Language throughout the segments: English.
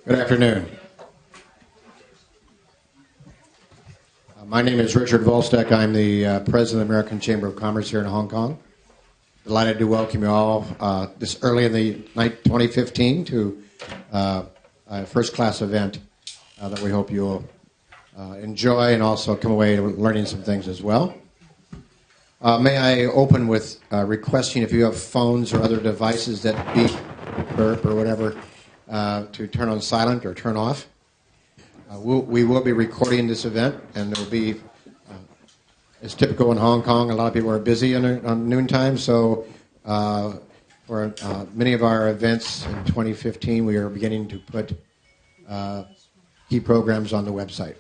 Good afternoon. My name is Richard Volstek. I'm the president of the American Chamber of Commerce here in Hong Kong. Delighted to welcome you all this early in the night 2015 to a first-class event that we hope you'll enjoy and also come away learning some things as well. May I open with requesting if you have phones or other devices that beep, burp, or whatever, to turn on silent or turn off. We will be recording this event, and it will be, as typical in Hong Kong, a lot of people are busy on noontime, so for many of our events in 2015, we are beginning to put key programs on the website.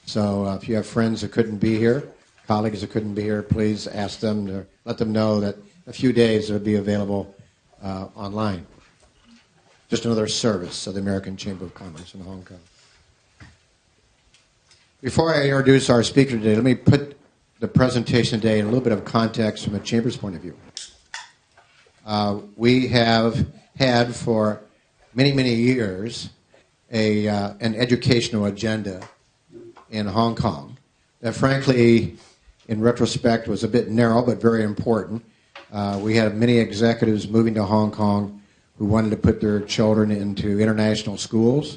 So if you have friends that couldn't be here, colleagues that couldn't be here, please ask them to let them know that a few days it will be available online. Just another service of the American Chamber of Commerce in Hong Kong. Before I introduce our speaker today, let me put the presentation today in a little bit of context from the Chamber's point of view. We have had for many, many years an educational agenda in Hong Kong that, frankly, in retrospect, was a bit narrow but very important. We had many executives moving to Hong Kong who wanted to put their children into international schools,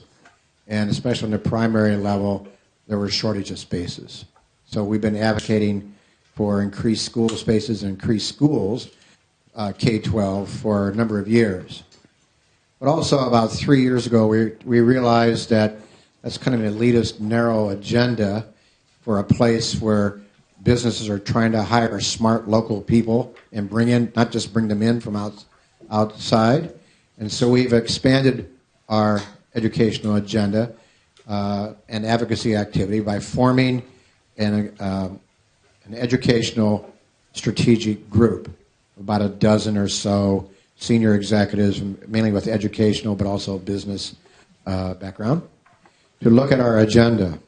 and especially on the primary level, there were a shortage of spaces. So we've been advocating for increased school spaces and increased schools, K-12, for a number of years. But also about 3 years ago, we realized that that's kind of an elitist, narrow agenda for a place where businesses are trying to hire smart local people and not just bring them in from outside. And so we've expanded our educational agenda and advocacy activity by forming an educational strategic group, about a dozen or so senior executives, mainly with educational but also business background, to look at our agenda.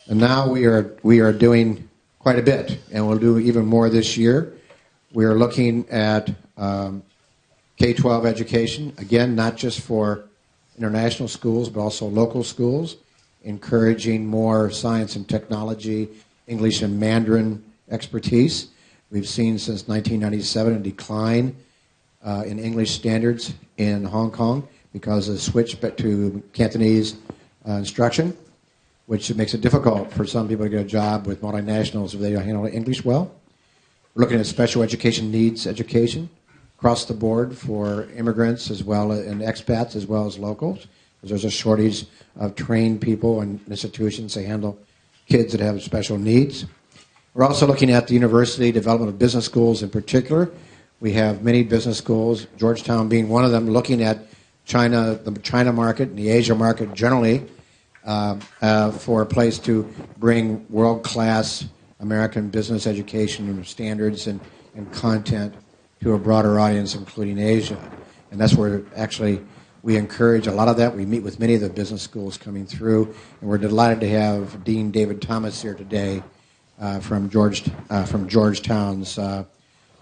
And now we are doing quite a bit, and we'll do even more this year. We are looking at K-12 education, again, not just for international schools, but also local schools, encouraging more science and technology, English and Mandarin expertise. We've seen since 1997 a decline in English standards in Hong Kong because of the switch to Cantonese instruction, which makes it difficult for some people to get a job with multinationals if they don't handle English well. We're looking at special education needs education across the board for immigrants as well and expats as well as locals, because there's a shortage of trained people and institutions to handle kids that have special needs. We're also looking at the university development of business schools in particular. We have many business schools, Georgetown being one of them, looking at China, the China market and the Asia market generally, for a place to bring world-class American business education and standards and content to a broader audience, including Asia. And that's where actually we encourage a lot of that. We meet with many of the business schools coming through, and we're delighted to have Dean David Thomas here today from Georgetown's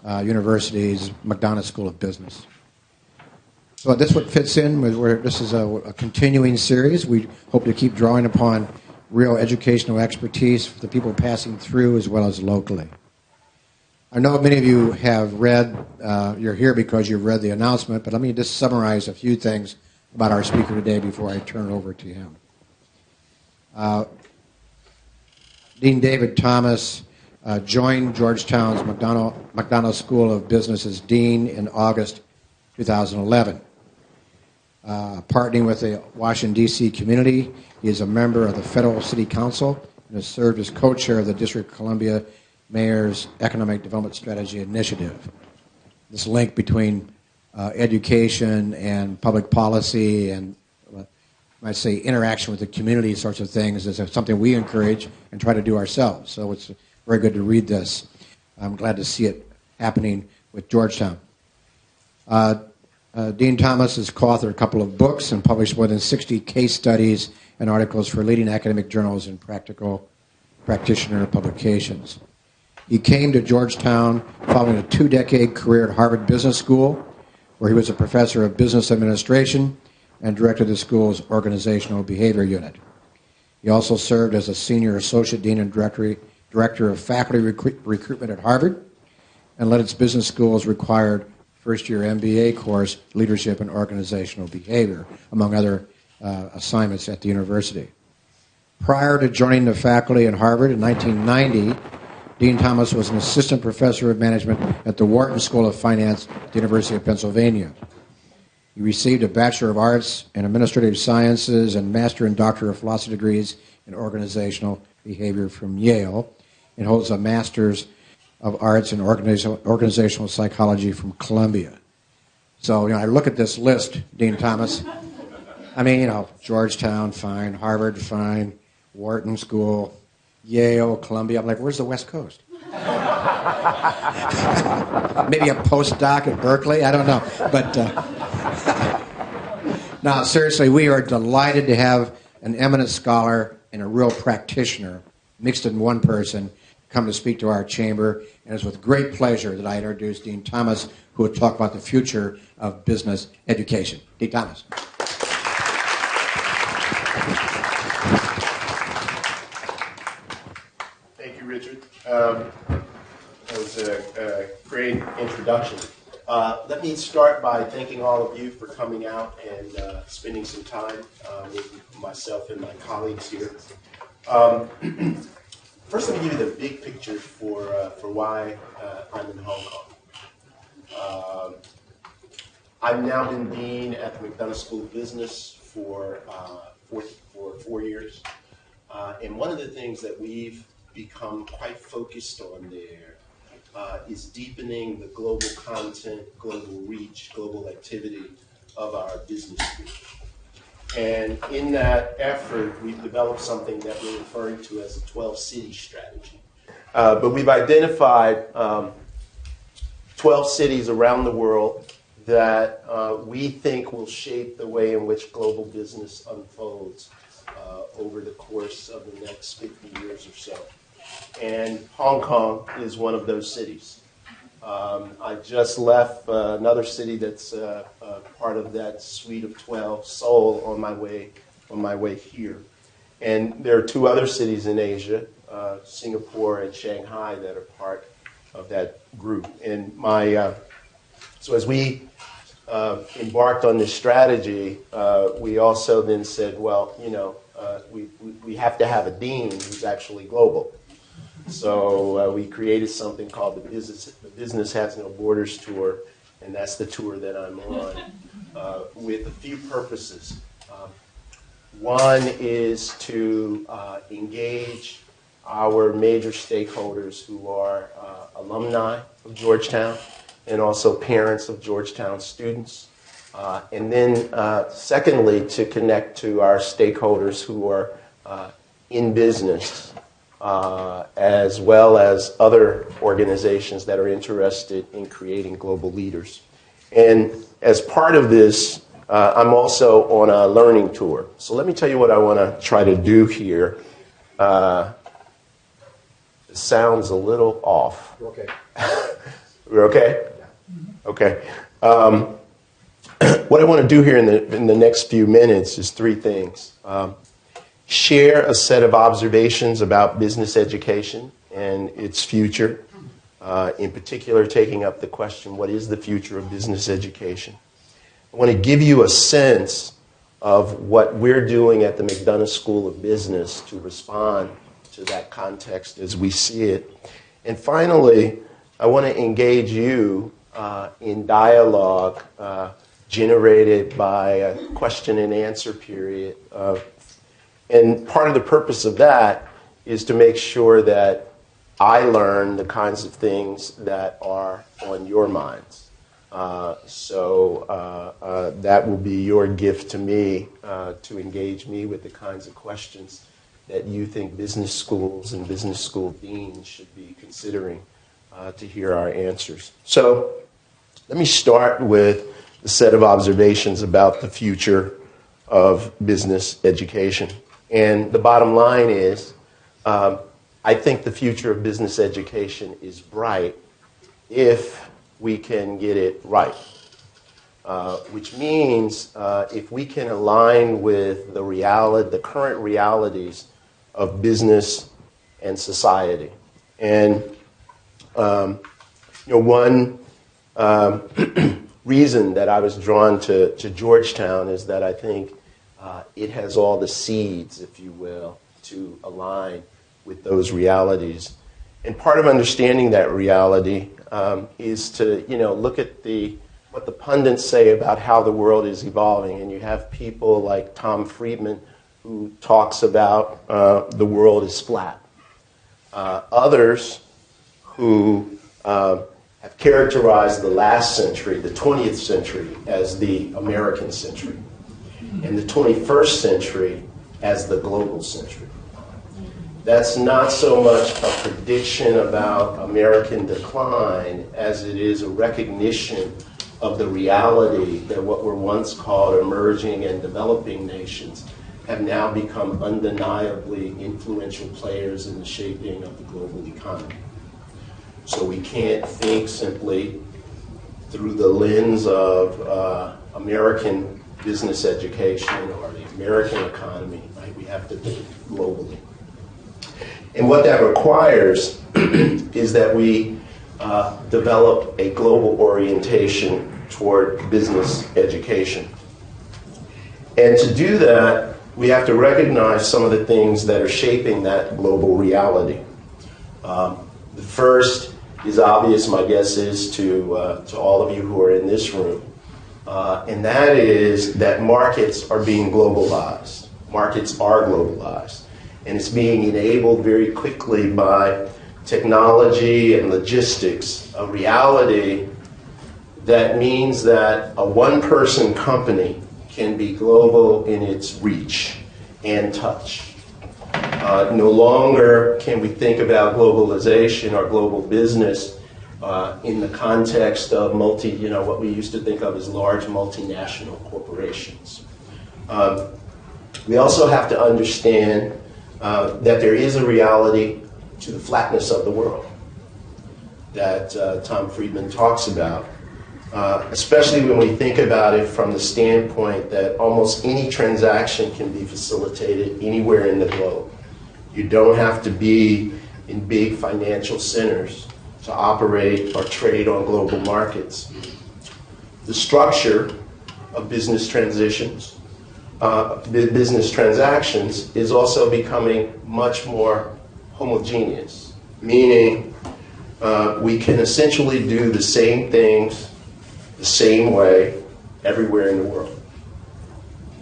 University's McDonough School of Business. So this what fits in with this is a continuing series. We hope to keep drawing upon real educational expertise for the people passing through as well as locally. I know many of you have read, you're here because you've read the announcement, but let me just summarize a few things about our speaker today before I turn it over to him. Dean David Thomas joined Georgetown's McDonough School of Business as Dean in August 2011. Partnering with the Washington, D.C. community, he is a member of the Federal City Council and has served as co-chair of the District of Columbia Mayor's Economic Development Strategy Initiative. This link between education and public policy and, I might say, interaction with the community sorts of things is something we encourage and try to do ourselves. So it's very good to read this. I'm glad to see it happening with Georgetown. Dean Thomas has co-authored a couple of books and published more than 60 case studies and articles for leading academic journals and practitioner publications. He came to Georgetown following a 2-decade career at Harvard Business School, where he was a professor of business administration and directed the school's organizational behavior unit. He also served as a senior associate dean and director of faculty recruitment at Harvard, and led its business school's required first-year MBA course, Leadership and Organizational Behavior, among other assignments at the university. Prior to joining the faculty at Harvard in 1990, Dean Thomas was an assistant professor of management at the Wharton School of Finance at the University of Pennsylvania. He received a Bachelor of Arts in Administrative Sciences and Master and Doctor of Philosophy degrees in Organizational Behavior from Yale, and holds a Master's of Arts in Organizational Psychology from Columbia. So, I look at this list, Dean Thomas. I mean, Georgetown, fine. Harvard, fine. Wharton School, Yale, Columbia. I'm like, where's the West Coast? Maybe a postdoc at Berkeley? I don't know. But no, seriously, we are delighted to have an eminent scholar and a real practitioner mixed in one person come to speak to our chamber. And it's with great pleasure that I introduce Dean Thomas, who will talk about the future of business education. Dean Thomas. Thank you, Richard. That was a great introduction. Let me start by thanking all of you for coming out and spending some time with myself and my colleagues here. First, let me give you the big picture for why I'm in Hong Kong. I've now been dean at the McDonough School of Business for 4 years. And one of the things that we've become quite focused on there is deepening the global content, global reach, global activity of our business school. And in that effort, we've developed something that we're referring to as a 12-city strategy. But we've identified 12 cities around the world that we think will shape the way in which global business unfolds over the course of the next 50 years or so. And Hong Kong is one of those cities. I just left another city that's part of that suite of 12, Seoul, on my way here. And there are 2 other cities in Asia, Singapore and Shanghai, that are part of that group. And so as we embarked on this strategy, we also then said, well, we have to have a dean who's actually global. So we created something called the Business Has No Borders Tour, and that's the tour that I'm on, with a few purposes. One is to engage our major stakeholders who are alumni of Georgetown and also parents of Georgetown students. And then secondly, to connect to our stakeholders who are in business, as well as other organizations that are interested in creating global leaders. And as part of this, I'm also on a learning tour. So let me tell you what I want to try to do here. It sounds a little off. We're okay. We're okay? Yeah. Okay. What I want to do here in the next few minutes is 3 things. Share a set of observations about business education and its future, in particular taking up the question, what is the future of business education? I want to give you a sense of what we're doing at the McDonough School of Business to respond to that context as we see it. And finally, I want to engage you in dialogue generated by a question and answer period. And part of the purpose of that is to make sure that I learn the kinds of things that are on your minds. So that will be your gift to me to engage me with the kinds of questions that you think business schools and business school deans should be considering to hear our answers. So let me start with a set of observations about the future of business education. And the bottom line is, I think the future of business education is bright if we can get it right. which means if we can align with the current realities of business and society. And one reason that I was drawn to Georgetown is that I think it has all the seeds, if you will, to align with those realities. And part of understanding that reality is to, look at what the pundits say about how the world is evolving. And you have people like Tom Friedman who talks about the world is flat. Others who have characterized the last century, the 20th century, as the American century, and the 21st century as the global century. That's not so much a prediction about American decline as it is a recognition of the reality that what were once called emerging and developing nations have now become undeniably influential players in the shaping of the global economy. So we can't think simply through the lens of American business education or the American economy, right? We have to think globally. And what that requires is that we develop a global orientation toward business education. And to do that, we have to recognize some of the things that are shaping that global reality. The first is obvious, my guess is, to all of you who are in this room, and that is that markets are being globalized. Markets are globalized. And it's being enabled very quickly by technology and logistics, a reality that means that a one-person company can be global in its reach and touch. No longer can we think about globalization or global business in the context of what we used to think of as large multinational corporations. We also have to understand that there is a reality to the flatness of the world that Tom Friedman talks about, especially when we think about it from the standpoint that almost any transaction can be facilitated anywhere in the globe. You don't have to be in big financial centers to operate or trade on global markets. The structure of business transactions is also becoming much more homogeneous, meaning we can essentially do the same things the same way everywhere in the world.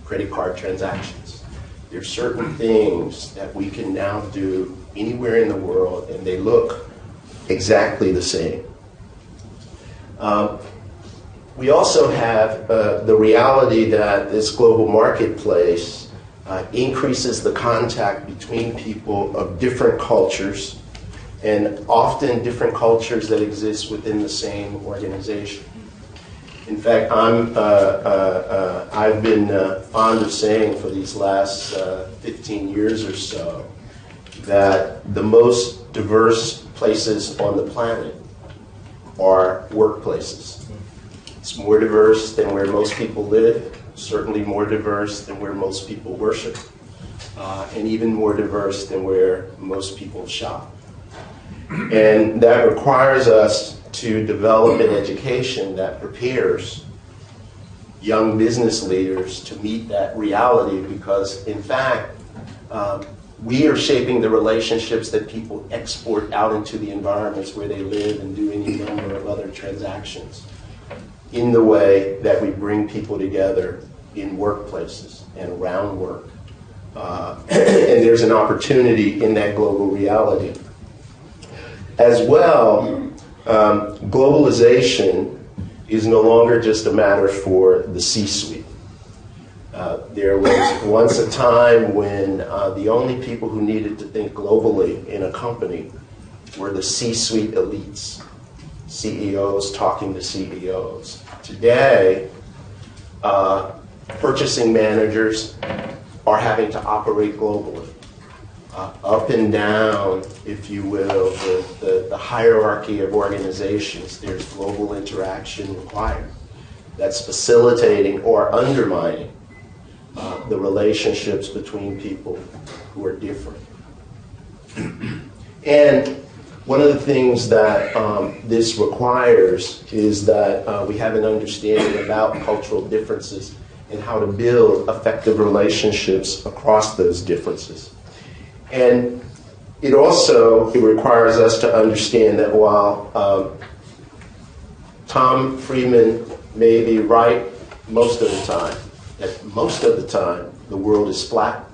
Credit card transactions. There are certain things that we can now do anywhere in the world, and they look exactly the same. We also have the reality that this global marketplace increases the contact between people of different cultures, and often different cultures that exist within the same organization. In fact, I've been fond of saying for these last 15 years or so that the most diverse places on the planet are workplaces. It's more diverse than where most people live, certainly more diverse than where most people worship, and even more diverse than where most people shop. And that requires us to develop an education that prepares young business leaders to meet that reality, because in fact, we are shaping the relationships that people export out into the environments where they live and do any number of other transactions in the way that we bring people together in workplaces and around work. And there's an opportunity in that global reality. As well, globalization is no longer just a matter for the C-suite. There was once a time when the only people who needed to think globally in a company were the C-suite elites, CEOs talking to CEOs. Today, purchasing managers are having to operate globally. Up and down, if you will, the hierarchy of organizations, there's global interaction required. that's facilitating or undermining the relationships between people who are different. And one of the things that this requires is that we have an understanding about cultural differences and how to build effective relationships across those differences. And it requires us to understand that while Tom Friedman may be right most of the time, that most of the time the world is flat,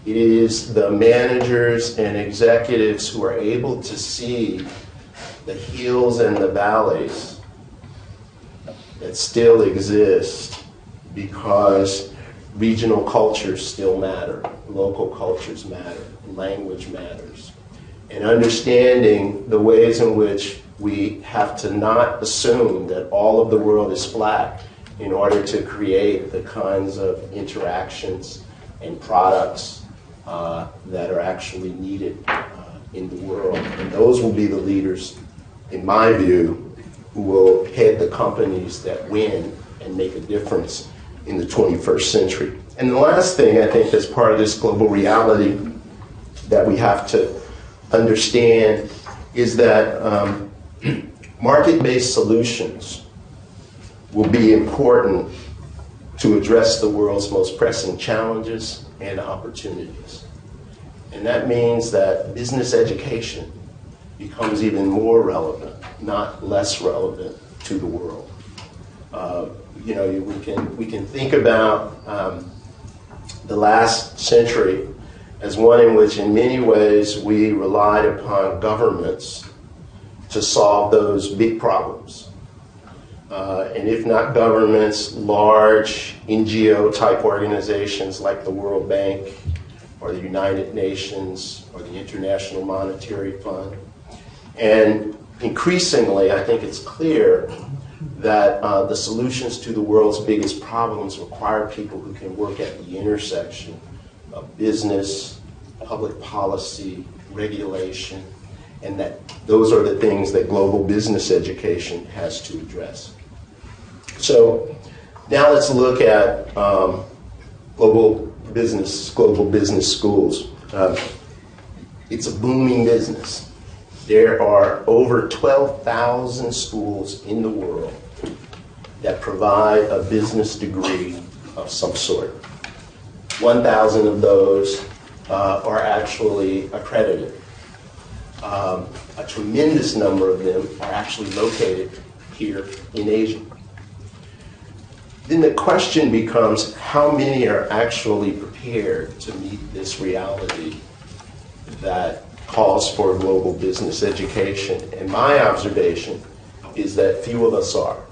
it is the managers and executives who are able to see the hills and the valleys that still exist because regional cultures still matter, local cultures matter, language matters. And understanding the ways in which we have to not assume that all of the world is flat in order to create the kinds of interactions and products that are actually needed in the world. And those will be the leaders, in my view, who will head the companies that win and make a difference in the 21st century. And the last thing I think that's part of this global reality that we have to understand is that market-based solutions will be important to address the world's most pressing challenges and opportunities. And that means that business education becomes even more relevant, not less relevant to the world. We can think about the last century as one in which in many ways we relied upon governments to solve those big problems. And if not governments, large NGO-type organizations like the World Bank or the United Nations or the International Monetary Fund. And increasingly, I think it's clear that the solutions to the world's biggest problems require people who can work at the intersection of business, public policy, regulation, and that those are the things that global business education has to address. So now let's look at global business schools. It's a booming business. There are over 12,000 schools in the world that provide a business degree of some sort. 1,000 of those are actually accredited. A tremendous number of them are actually located here in Asia. Then the question becomes, how many are actually prepared to meet this reality that calls for global business education? And my observation is that few of us are.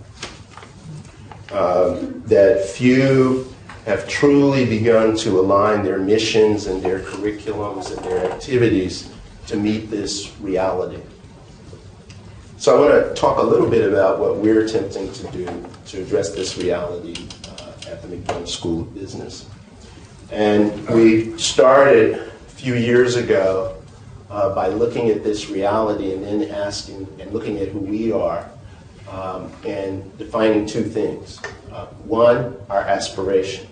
That few have truly begun to align their missions and their curriculums and their activities to meet this reality. So I want to talk a little bit about what we're attempting to do to address this reality at the McDonough School of Business. And we started a few years ago by looking at this reality and then asking and looking at who we are and defining two things. One, our aspiration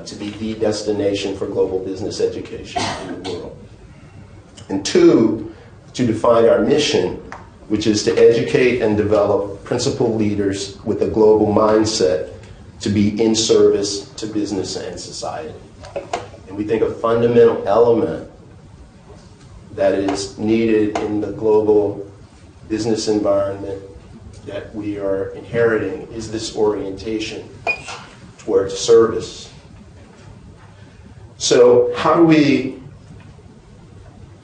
to be the destination for global business education in the world. And two, to define our mission, which is to educate and develop principal leaders with a global mindset to be in service to business and society. And we think a fundamental element that is needed in the global business environment that we are inheriting is this orientation towards service. So how do we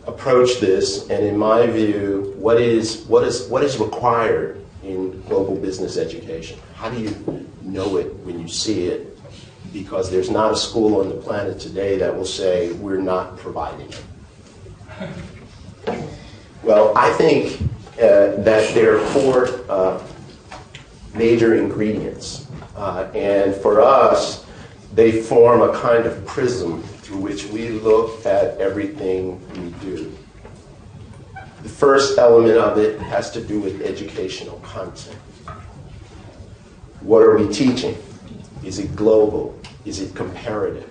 approach this? And in my view, what is required in global business education? How do you know it when you see it? Because there's not a school on the planet today that will say we're not providing it. Well, I think that there are four major ingredients. And for us, they form a kind of prism through which we look at everything we do. The first element of it has to do with educational content. What are we teaching? Is it global? Is it comparative?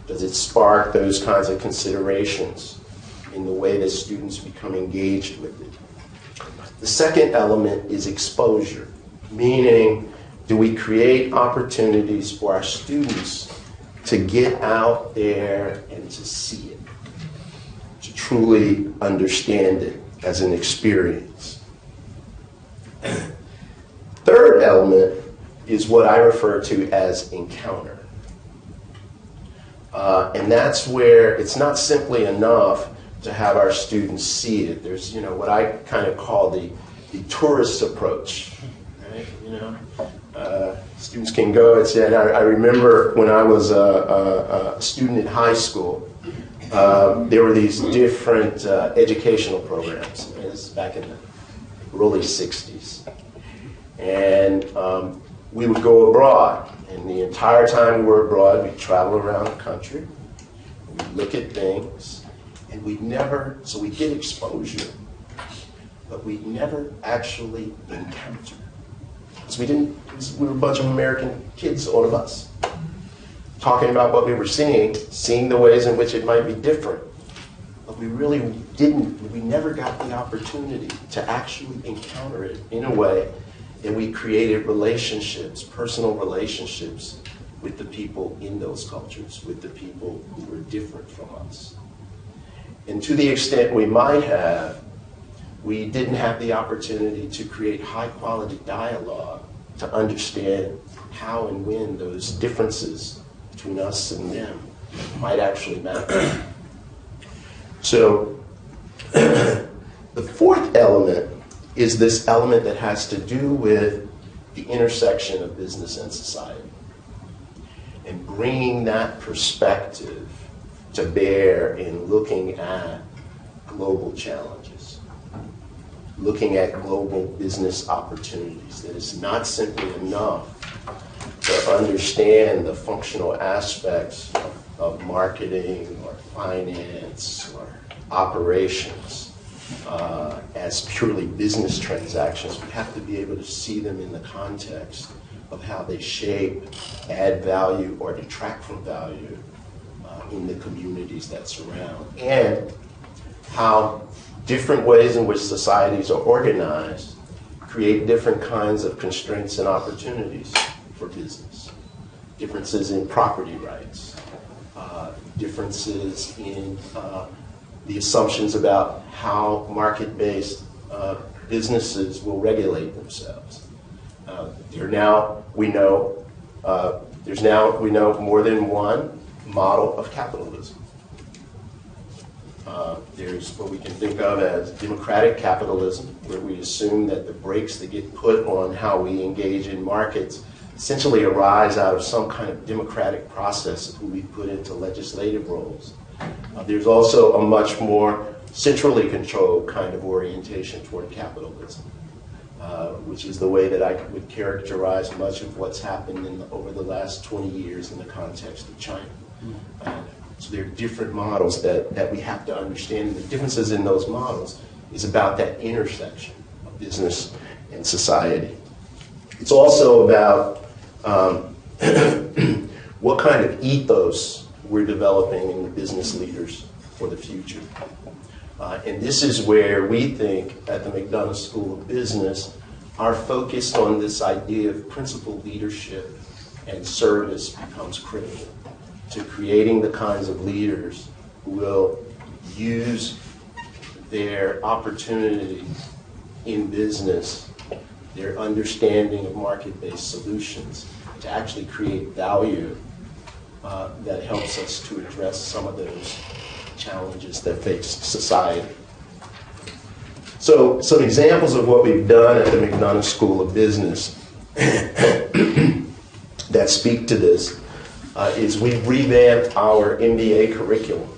Does it spark those kinds of considerations in the way that students become engaged with it? The second element is exposure, meaning do we create opportunities for our students to get out there and to see it, to truly understand it as an experience? Third element is what I refer to as encounter. And that's where it's not simply enough to have our students see it. There's, what I kind of call the tourist approach. Right? Students can go and say, and I remember when I was a student in high school, there were these different educational programs. This is back in the early 60s. And we would go abroad. And the entire time we were abroad, we'd travel around the country. We'd look at things. And we'd get exposure. But we'd never actually encounter. Because we were a bunch of American kids on a bus, talking about what we were seeing the ways in which it might be different. But we never got the opportunity to actually encounter it in a way that we created relationships, personal relationships with the people in those cultures, with the people who were different from us. And to the extent we might have, we didn't have the opportunity to create high-quality dialogue to understand how and when those differences between us and them might actually matter. So the fourth element is this element that has to do with the intersection of business and society, and bringing that perspective to bear in looking at global challenges, looking at global business opportunities. That is not simply enough to understand the functional aspects of marketing or finance or operations as purely business transactions. We have to be able to see them in the context of how they shape, add value, or detract from value in the communities that surround, and how different ways in which societies are organized create different kinds of constraints and opportunities for business. Differences in property rights, differences in the assumptions about how market-based businesses will regulate themselves. There's now we know more than one model of capitalism. There's what we can think of as democratic capitalism, where we assume that the brakes that get put on how we engage in markets essentially arise out of some kind of democratic process who we put into legislative roles. There's also a much more centrally controlled kind of orientation toward capitalism, which is the way that I would characterize much of what's happened over the last 20 years in the context of China. So there are different models that we have to understand. And the differences in those models is about that intersection of business and society. It's also about what kind of ethos we're developing in the business leaders for the future. And this is where we think at the McDonough School of Business our focus on this idea of principled leadership and service becomes critical to creating the kinds of leaders who will use their opportunity in business, their understanding of market-based solutions, to actually create value that helps us to address some of those challenges that face society. So some examples of what we've done at the McDonough School of Business that speak to this is we've revamped our MBA curriculum.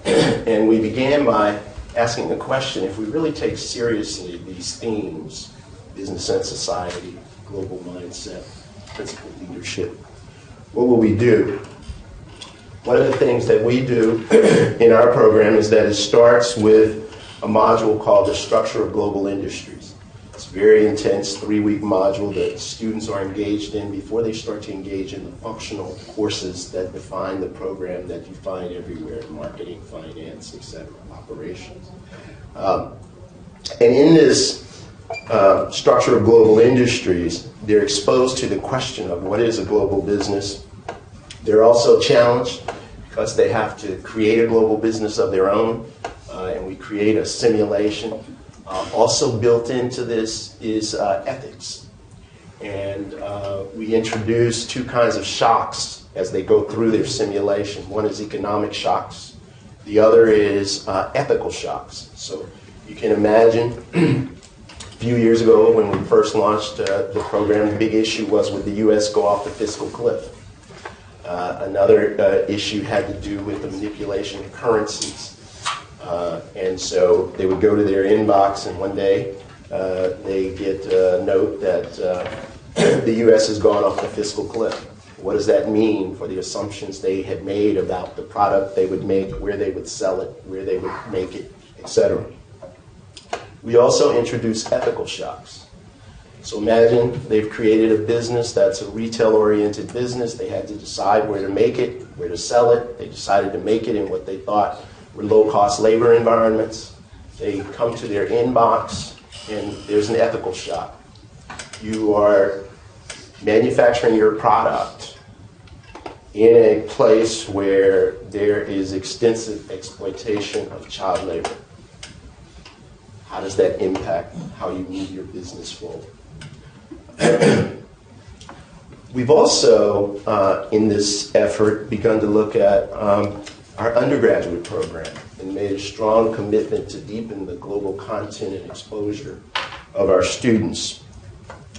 And we began by asking the question, if we really take seriously these themes, business and society, global mindset, principled leadership, what will we do? One of the things that we do in our program is that it starts with a module called the Structure of Global Industries. It's It's a very intense 3-week module that students are engaged in before they start to engage in the functional courses that define the program that you find everywhere: marketing, finance, etc., operations. And in this structure of global industries, they're exposed to the question of what is a global business. They're also challenged because they have to create a global business of their own, and we create a simulation. Also built into this is ethics. And we introduce 2 kinds of shocks as they go through their simulation. One is economic shocks. The other is ethical shocks. So you can imagine a few years ago when we first launched the program, the big issue was, would the U.S. go off the fiscal cliff? Another issue had to do with the manipulation of currencies. And so they would go to their inbox, and one day they get a note that the U.S. has gone off the fiscal cliff. What does that mean for the assumptions they had made about the product they would make, where they would sell it, where they would make it, etc.? We also introduce ethical shocks. So imagine they've created a business that's a retail-oriented business. They had to decide where to make it, where to sell it. They decided to make it in what they thought were low-cost labor environments. They come to their inbox, and there's an ethical shock. You are manufacturing your product in a place where there is extensive exploitation of child labor. How does that impact how you move your business forward? We've also, in this effort, begun to look at our undergraduate program and made a strong commitment to deepen the global content and exposure of our students.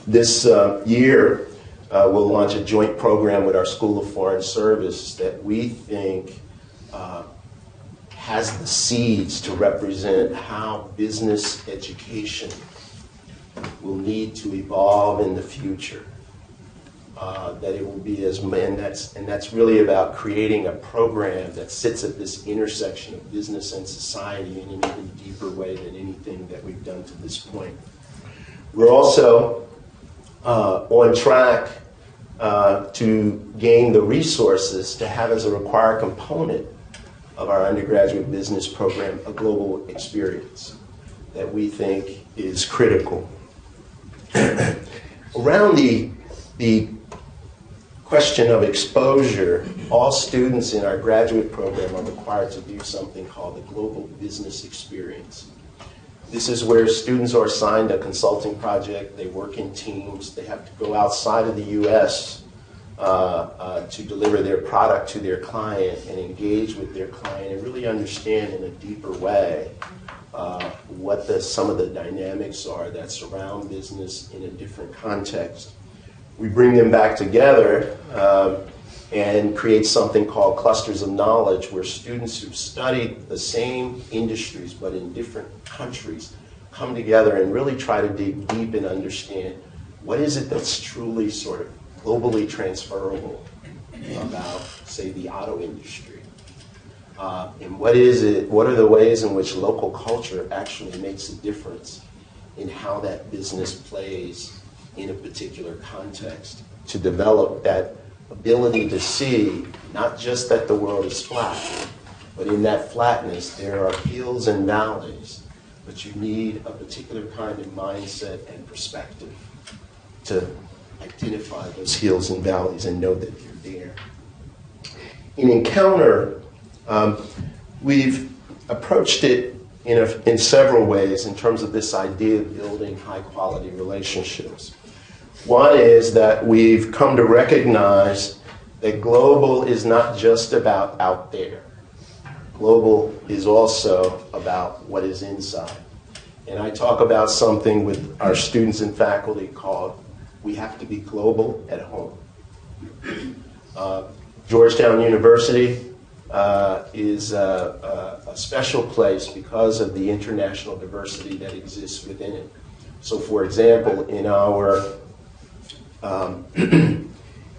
This year, we'll launch a joint program with our School of Foreign Service that we think has the seeds to represent how business education will need to evolve in the future. That it will be and that's really about creating a program that sits at this intersection of business and society in an even deeper way than anything that we've done to this point. We're also on track to gain the resources to have as a required component of our undergraduate business program a global experience that we think is critical. Around the question of exposure, all students in our graduate program are required to do something called the Global Business Experience. This is where students are assigned a consulting project, they work in teams, they have to go outside of the U.S. To deliver their product to their client and engage with their client and really understand in a deeper way what some of the dynamics are that surround business in a different context. We bring them back together and create something called clusters of knowledge, where students who've studied the same industries but in different countries come together and really try to dig deep and understand what is it that's truly sort of globally transferable about, say, the auto industry. And what are the ways in which local culture actually makes a difference in how that business plays in a particular context, to develop that ability to see not just that the world is flat, but in that flatness there are hills and valleys, but you need a particular kind of mindset and perspective to identify those hills and valleys and know that they're there. In Encounter, we've approached it in several ways in terms of this idea of building high-quality relationships. One is that we've come to recognize that global is not just about out there. Global is also about what is inside. And I talk about something with our students and faculty called we have to be global at home. Georgetown University is a special place because of the international diversity that exists within it. So for example, in our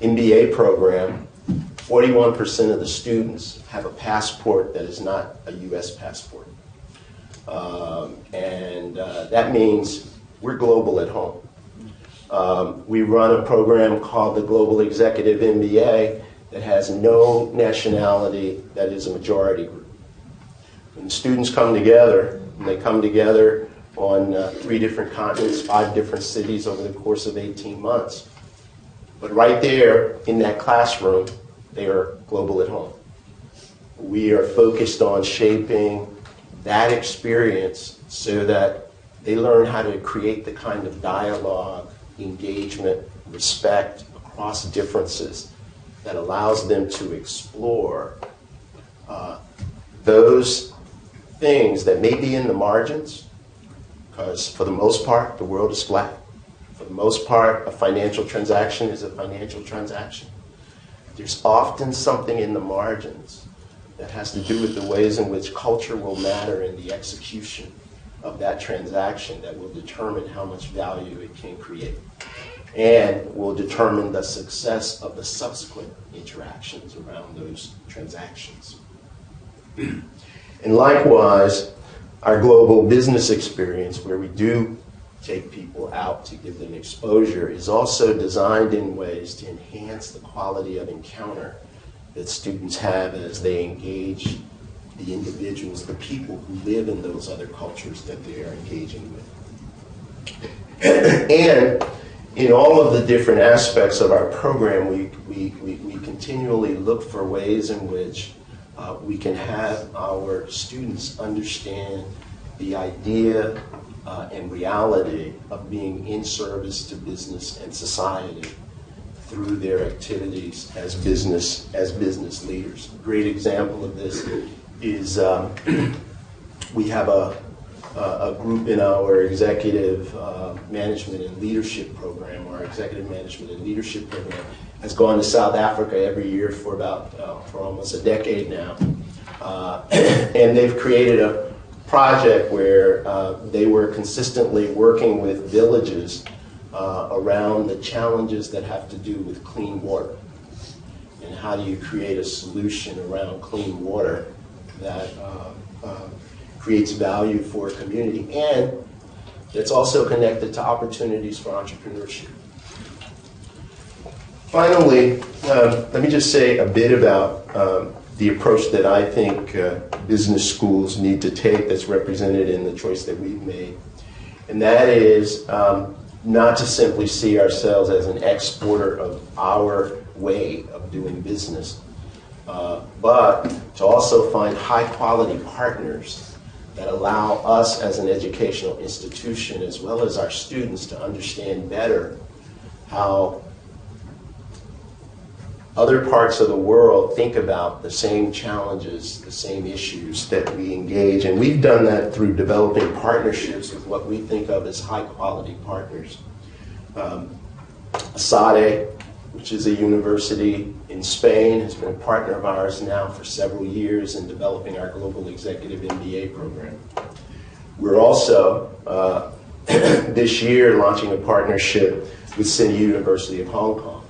MBA program, 41% of the students have a passport that is not a U.S. passport. And that means we're global at home. We run a program called the Global Executive MBA that has no nationality that is a majority group. When the students come together, and they come together on 3 different continents, 5 different cities over the course of 18 months. But right there in that classroom, they are global at home. We are focused on shaping that experience so that they learn how to create the kind of dialogue, engagement, respect across differences that allows them to explore those things that may be in the margins, because for the most part, the world is flat. For the most part, a financial transaction is a financial transaction. There's often something in the margins that has to do with the ways in which culture will matter in the execution of that transaction that will determine how much value it can create and will determine the success of the subsequent interactions around those transactions. And likewise, our global business experience, where we do take people out to give them exposure, is also designed in ways to enhance the quality of encounter that students have as they engage the individuals, the people who live in those other cultures that they are engaging with. And in all of the different aspects of our program, we continually look for ways in which we can have our students understand the idea and reality of being in service to business and society through their activities as business leaders. A great example of this is we have a group in our executive management and leadership program. Our executive management and leadership program has gone to South Africa every year for for almost a decade now, and they've created a project where they were consistently working with villages around the challenges that have to do with clean water. And how do you create a solution around clean water that creates value for a community and that's also connected to opportunities for entrepreneurship. Finally, let me just say a bit about the approach that I think business schools need to take that's represented in the choice that we've made. And that is not to simply see ourselves as an exporter of our way of doing business, but to also find high-quality partners that allow us as an educational institution, as well as our students, to understand better how other parts of the world think about the same challenges, the same issues that we engage. And we've done that through developing partnerships with what we think of as high-quality partners. ASADE, which is a university in Spain, has been a partner of ours now for several years in developing our Global Executive MBA program. We're also, this year, launching a partnership with City University of Hong Kong,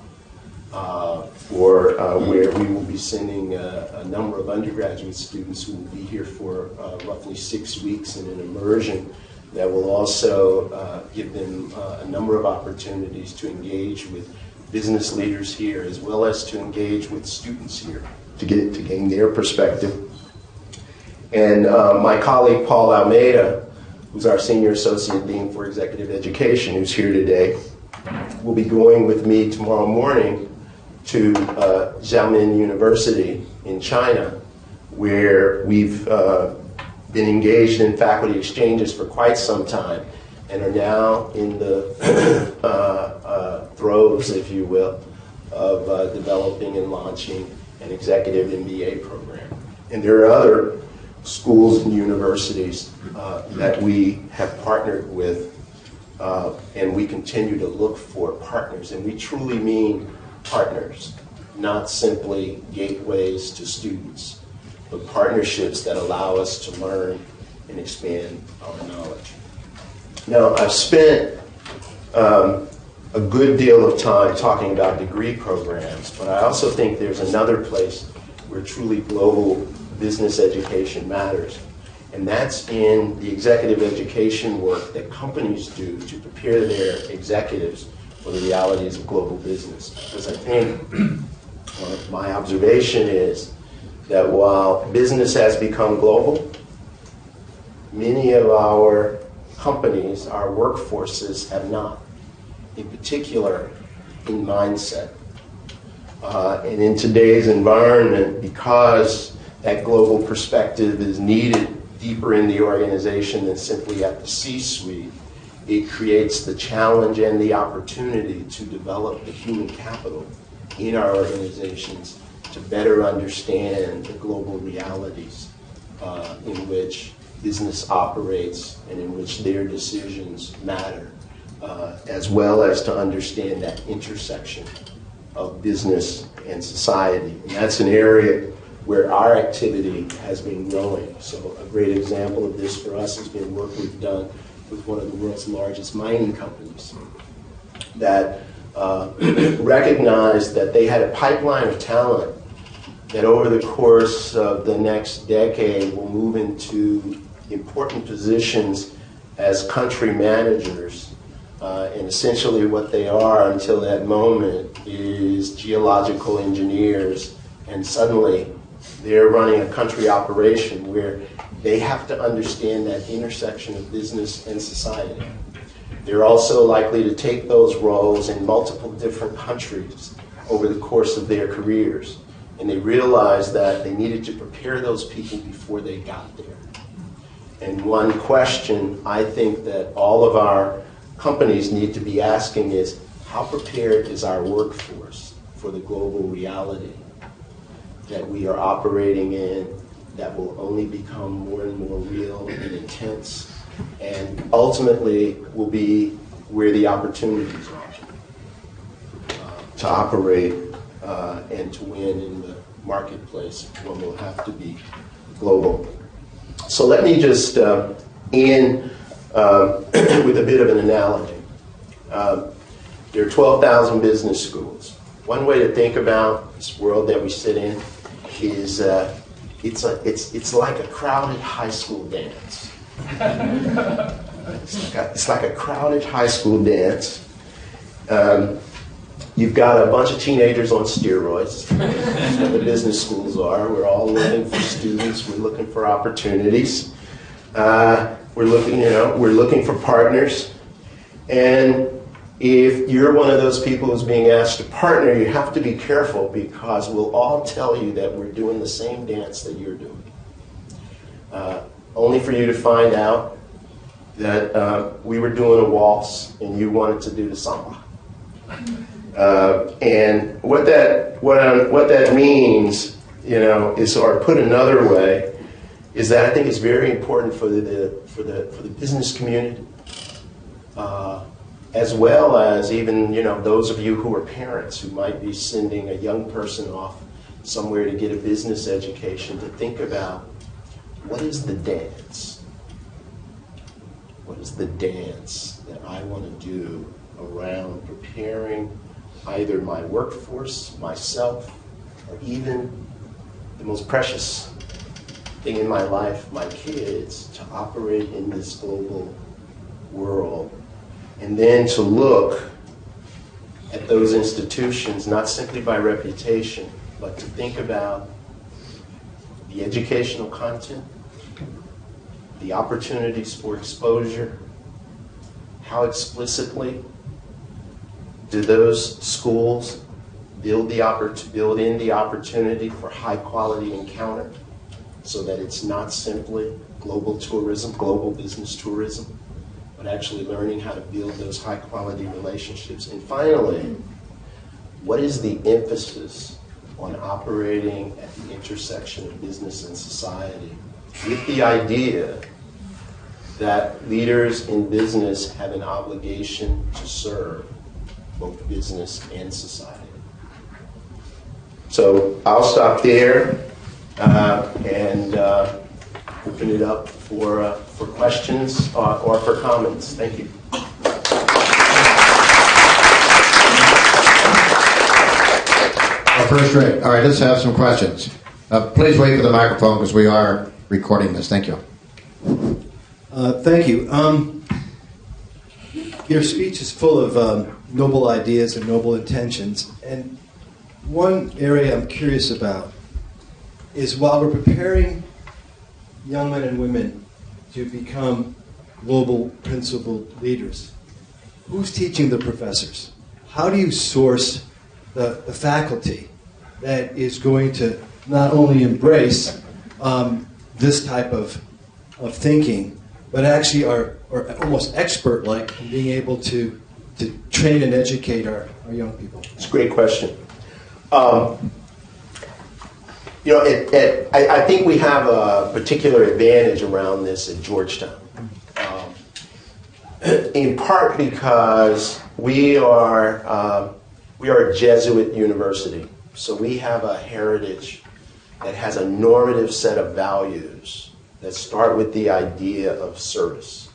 where we will be sending a number of undergraduate students who will be here for roughly 6 weeks in an immersion that will also give them a number of opportunities to engage with business leaders here, as well as to engage with students here to gain their perspective. And my colleague Paul Almeida, who's our Senior Associate Dean for Executive Education, who's here today, will be going with me tomorrow morning to Xiamen University in China, where we've been engaged in faculty exchanges for quite some time and are now in the throes, if you will, of developing and launching an executive MBA program. And there are other schools and universities that we have partnered with, and we continue to look for partners. And we truly mean partners, not simply gateways to students, but partnerships that allow us to learn and expand our knowledge. Now, I've spent a good deal of time talking about degree programs, but I also think there's another place where truly global business education matters, And that's in the executive education work that companies do to prepare their executives for the realities of global business. Because I think my observation is that while business has become global, many of our companies, our workforces have not, in particular in mindset. And in today's environment, because that global perspective is needed deeper in the organization than simply at the C-suite, it creates the challenge and the opportunity to develop the human capital in our organizations to better understand the global realities in which business operates and in which their decisions matter, as well as to understand that intersection of business and society. And that's an area where our activity has been growing. So a great example of this for us has been work we've done with one of the world's largest mining companies that recognized that they had a pipeline of talent that over the course of the next decade will move into important positions as country managers. And essentially what they are until that moment is geological engineers, and suddenly they're running a country operation where they have to understand that intersection of business and society. They're also likely to take those roles in multiple different countries over the course of their careers. And they realized that they needed to prepare those people before they got there. And one question I think that all of our companies need to be asking is, how prepared is our workforce for the global reality that we are operating in, that will only become more and more real and intense, and ultimately will be where the opportunities are to operate and to win in the marketplace. One will have to be global. So let me just end with a bit of an analogy. There are 12,000 business schools. One way to think about this world that we sit in is it's like a crowded high school dance. It's like a crowded high school dance. You've got a bunch of teenagers on steroids. That's what the business schools are. We're all looking for students. We're looking for opportunities. We're looking for partners. And if you're one of those people who's being asked to partner, you have to be careful, because we'll all tell you that we're doing the same dance that you're doing. Only for you to find out that we were doing a waltz and you wanted to do the samba. And what that means, is, or put another way, is that I think it's very important for the business community, as well as even those of you who are parents who might be sending a young person off somewhere to get a business education, to think about, what is the dance? What is the dance that I want to do around preparing either my workforce, myself, or even the most precious thing in my life, my kids, to operate in this global world? And then to look at those institutions, not simply by reputation, but to think about the educational content, the opportunities for exposure, how explicitly do those schools build in the opportunity for high-quality encounter, so that it's not simply global tourism, global business tourism, but actually learning how to build those high-quality relationships. And finally, what is the emphasis on operating at the intersection of business and society, with the idea that leaders in business have an obligation to serve both business and society? So I'll stop there and open it up for questions or for comments. Thank you. First rate. All right, let's have some questions. Please wait for the microphone, because we are recording this. Thank you. Thank you. Your speech is full of noble ideas and noble intentions. And one area I'm curious about is while we're preparing young men and women to become global principled leaders, who's teaching the professors? How do you source the faculty that is going to not only embrace this type of thinking, but actually are almost expert-like in being able to train and educate our young people? It's a great question. I think we have a particular advantage around this at Georgetown, in part because we are a Jesuit university, so we have a heritage that has a normative set of values that start with the idea of service.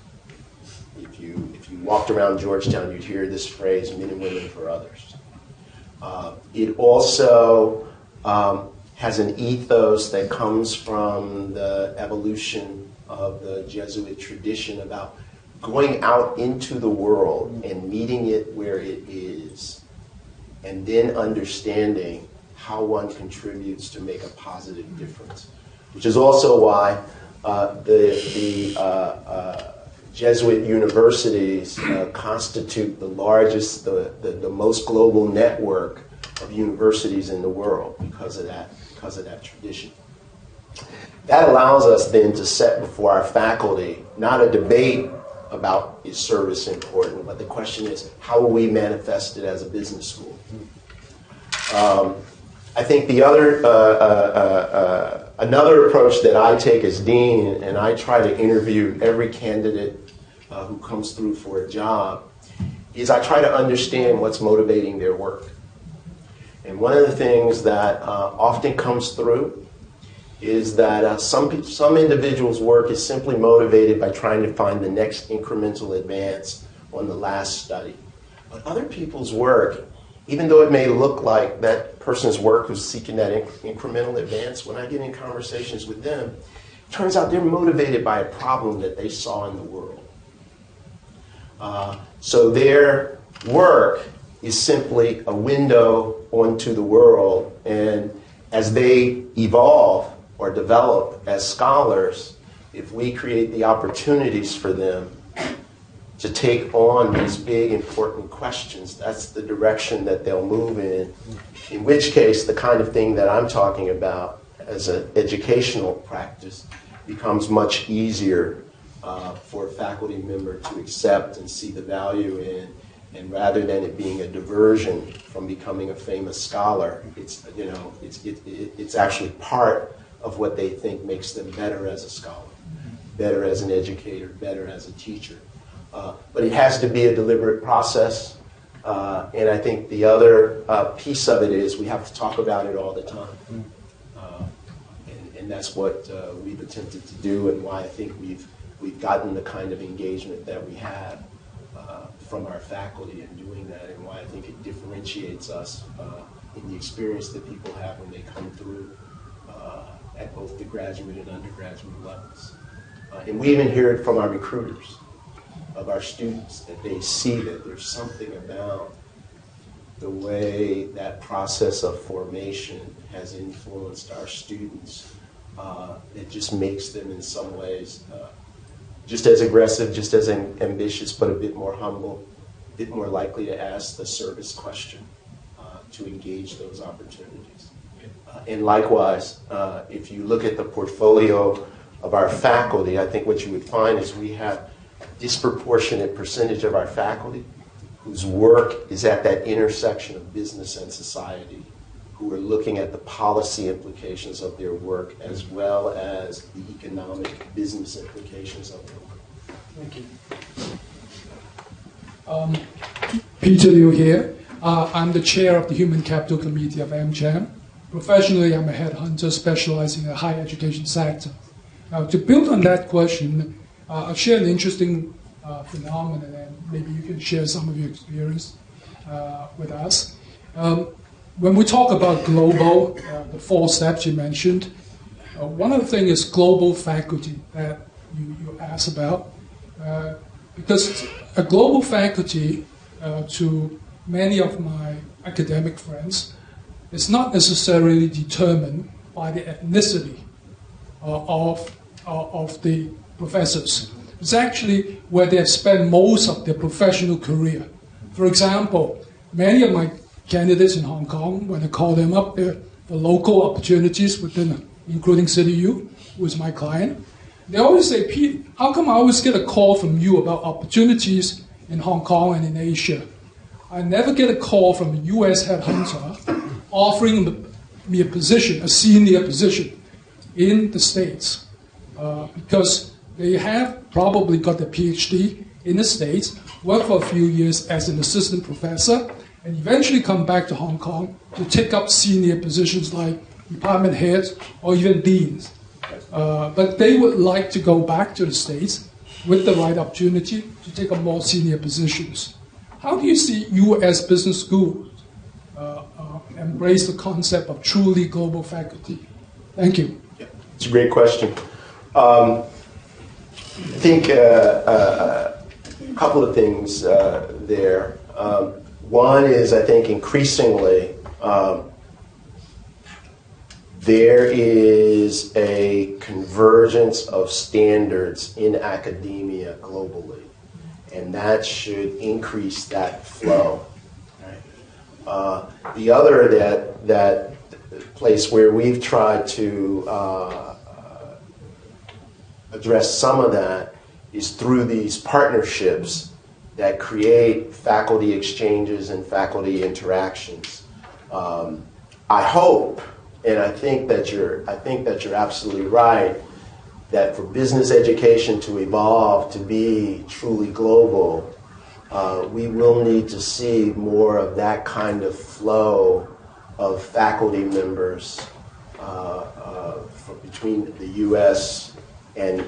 If you walked around Georgetown, you'd hear this phrase, men and women for others. It also has an ethos that comes from the evolution of the Jesuit tradition about going out into the world and meeting it where it is, and then understanding how one contributes to make a positive difference. Which is also why the Jesuit universities constitute the largest, the most global network of universities in the world because of that tradition. That allows us then to set before our faculty not a debate about is service important, but the question is how will we manifest it as a business school? I think the other another approach that I take as dean, and I try to interview every candidate who comes through for a job, is I try to understand what's motivating their work. And one of the things that often comes through is that some individuals' work is simply motivated by trying to find the next incremental advance on the last study. But other people's work, even though it may look like that person's work who's seeking that incremental advance, when I get in conversations with them, it turns out they're motivated by a problem that they saw in the world. So their work is simply a window onto the world, and as they evolve or develop as scholars, if we create the opportunities for them to take on these big, important questions, that's the direction that they'll move in which case the kind of thing that I'm talking about as an educational practice becomes much easier for a faculty member to accept and see the value in. And rather than it being a diversion from becoming a famous scholar, it's actually part of what they think makes them better as a scholar, better as an educator, better as a teacher. But it has to be a deliberate process. And I think the other piece of it is we have to talk about it all the time. And that's what we've attempted to do, and why I think we've gotten the kind of engagement that we have from our faculty in doing that, and why I think it differentiates us in the experience that people have when they come through at both the graduate and undergraduate levels. And we even hear it from our recruiters, of our students, that they see that there's something about the way that process of formation has influenced our students that just makes them in some ways just as aggressive, just as ambitious, but a bit more humble, a bit more likely to ask the service question, to engage those opportunities. And likewise, if you look at the portfolio of our faculty, I think what you would find is we have a disproportionate percentage of our faculty whose work is at that intersection of business and society, who are looking at the policy implications of their work as well as the economic business implications of their work. Thank you. Peter Liu here. I'm the chair of the Human Capital Committee of AmCham. Professionally, I'm a headhunter specializing in the higher education sector. Now, to build on that question, I'll share an interesting phenomenon, and maybe you can share some of your experience with us. When we talk about global, the 4 steps you mentioned, one of the things is global faculty, that you asked about. Because a global faculty, to many of my academic friends, is not necessarily determined by the ethnicity of the professors. It's actually where they have spent most of their professional career. For example, many of my candidates in Hong Kong, when I call them up there for local opportunities within, including CityU, who is my client, they always say, Pete, how come I always get a call from you about opportunities in Hong Kong and in Asia? I never get a call from a US headhunter offering me a position, a senior position in the States. Because they have probably got a PhD in the States, work for a few years as an assistant professor, and eventually come back to Hong Kong to take up senior positions like department heads or even deans. But they would like to go back to the States with the right opportunity to take up more senior positions. How do you see U.S. business schools embrace the concept of truly global faculty? Thank you. Yeah, it's a great question. I think a couple of things there. One is, I think, increasingly, there is a convergence of standards in academia globally, and that should increase that flow. Right? The other that place where we've tried to address some of that is through these partnerships that create faculty exchanges and faculty interactions. I hope, and I think that you're absolutely right, that for business education to evolve to be truly global, we will need to see more of that kind of flow of faculty members between the U.S. and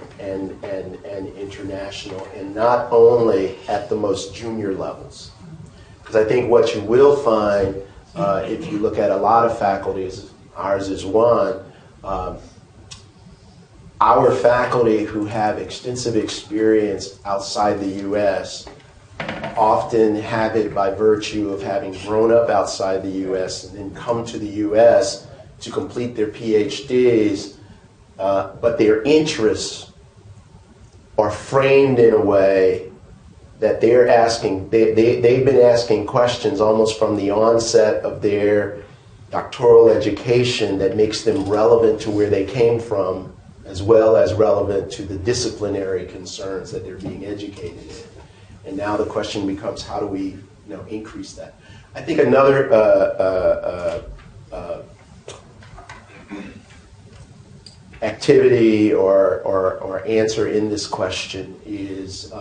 international, and not only at the most junior levels. Because I think what you will find, if you look at a lot of faculties, ours is one, our faculty who have extensive experience outside the U.S. often have it by virtue of having grown up outside the U.S. and then come to the U.S. to complete their PhDs, but their interests are framed in a way that they're asking, they've been asking questions almost from the onset of their doctoral education that makes them relevant to where they came from, as well as relevant to the disciplinary concerns that they're being educated in. And now the question becomes, how do we increase that? I think another activity or answer in this question is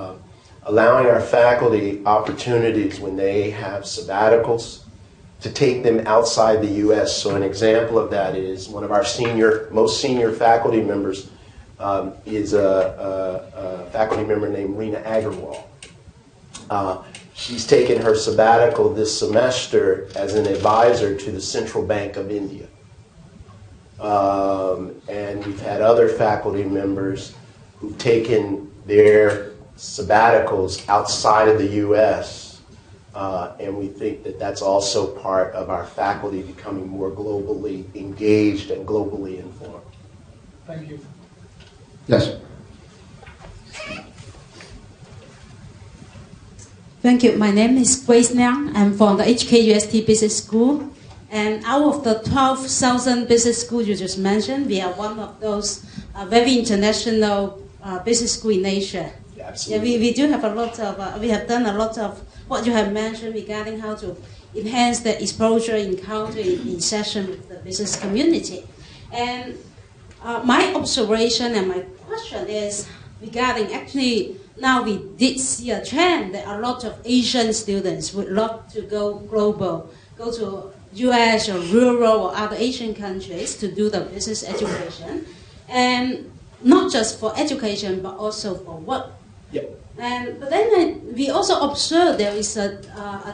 allowing our faculty opportunities when they have sabbaticals to take them outside the U.S. So an example of that is one of our most senior faculty members is a faculty member named Rina Agarwal. She's taken her sabbatical this semester as an advisor to the Central Bank of India. And we've had other faculty members who've taken their sabbaticals outside of the U.S., and we think that that's also part of our faculty becoming more globally engaged and globally informed. Thank you. Yes. Thank you. My name is Grace Liang. I'm from the HKUST Business School. And out of the 12,000 business schools you just mentioned, we are one of those very international business schools in Asia. Yeah, absolutely. Yeah, we do have a lot of, we have done a lot of what you have mentioned regarding how to enhance the exposure encounter in session with the business community. And my observation and my question is regarding actually, now we did see a trend that a lot of Asian students would love to go global, go to US or rural or other Asian countries to do the business education, and not just for education but also for work. Yep. But then we also observe there is a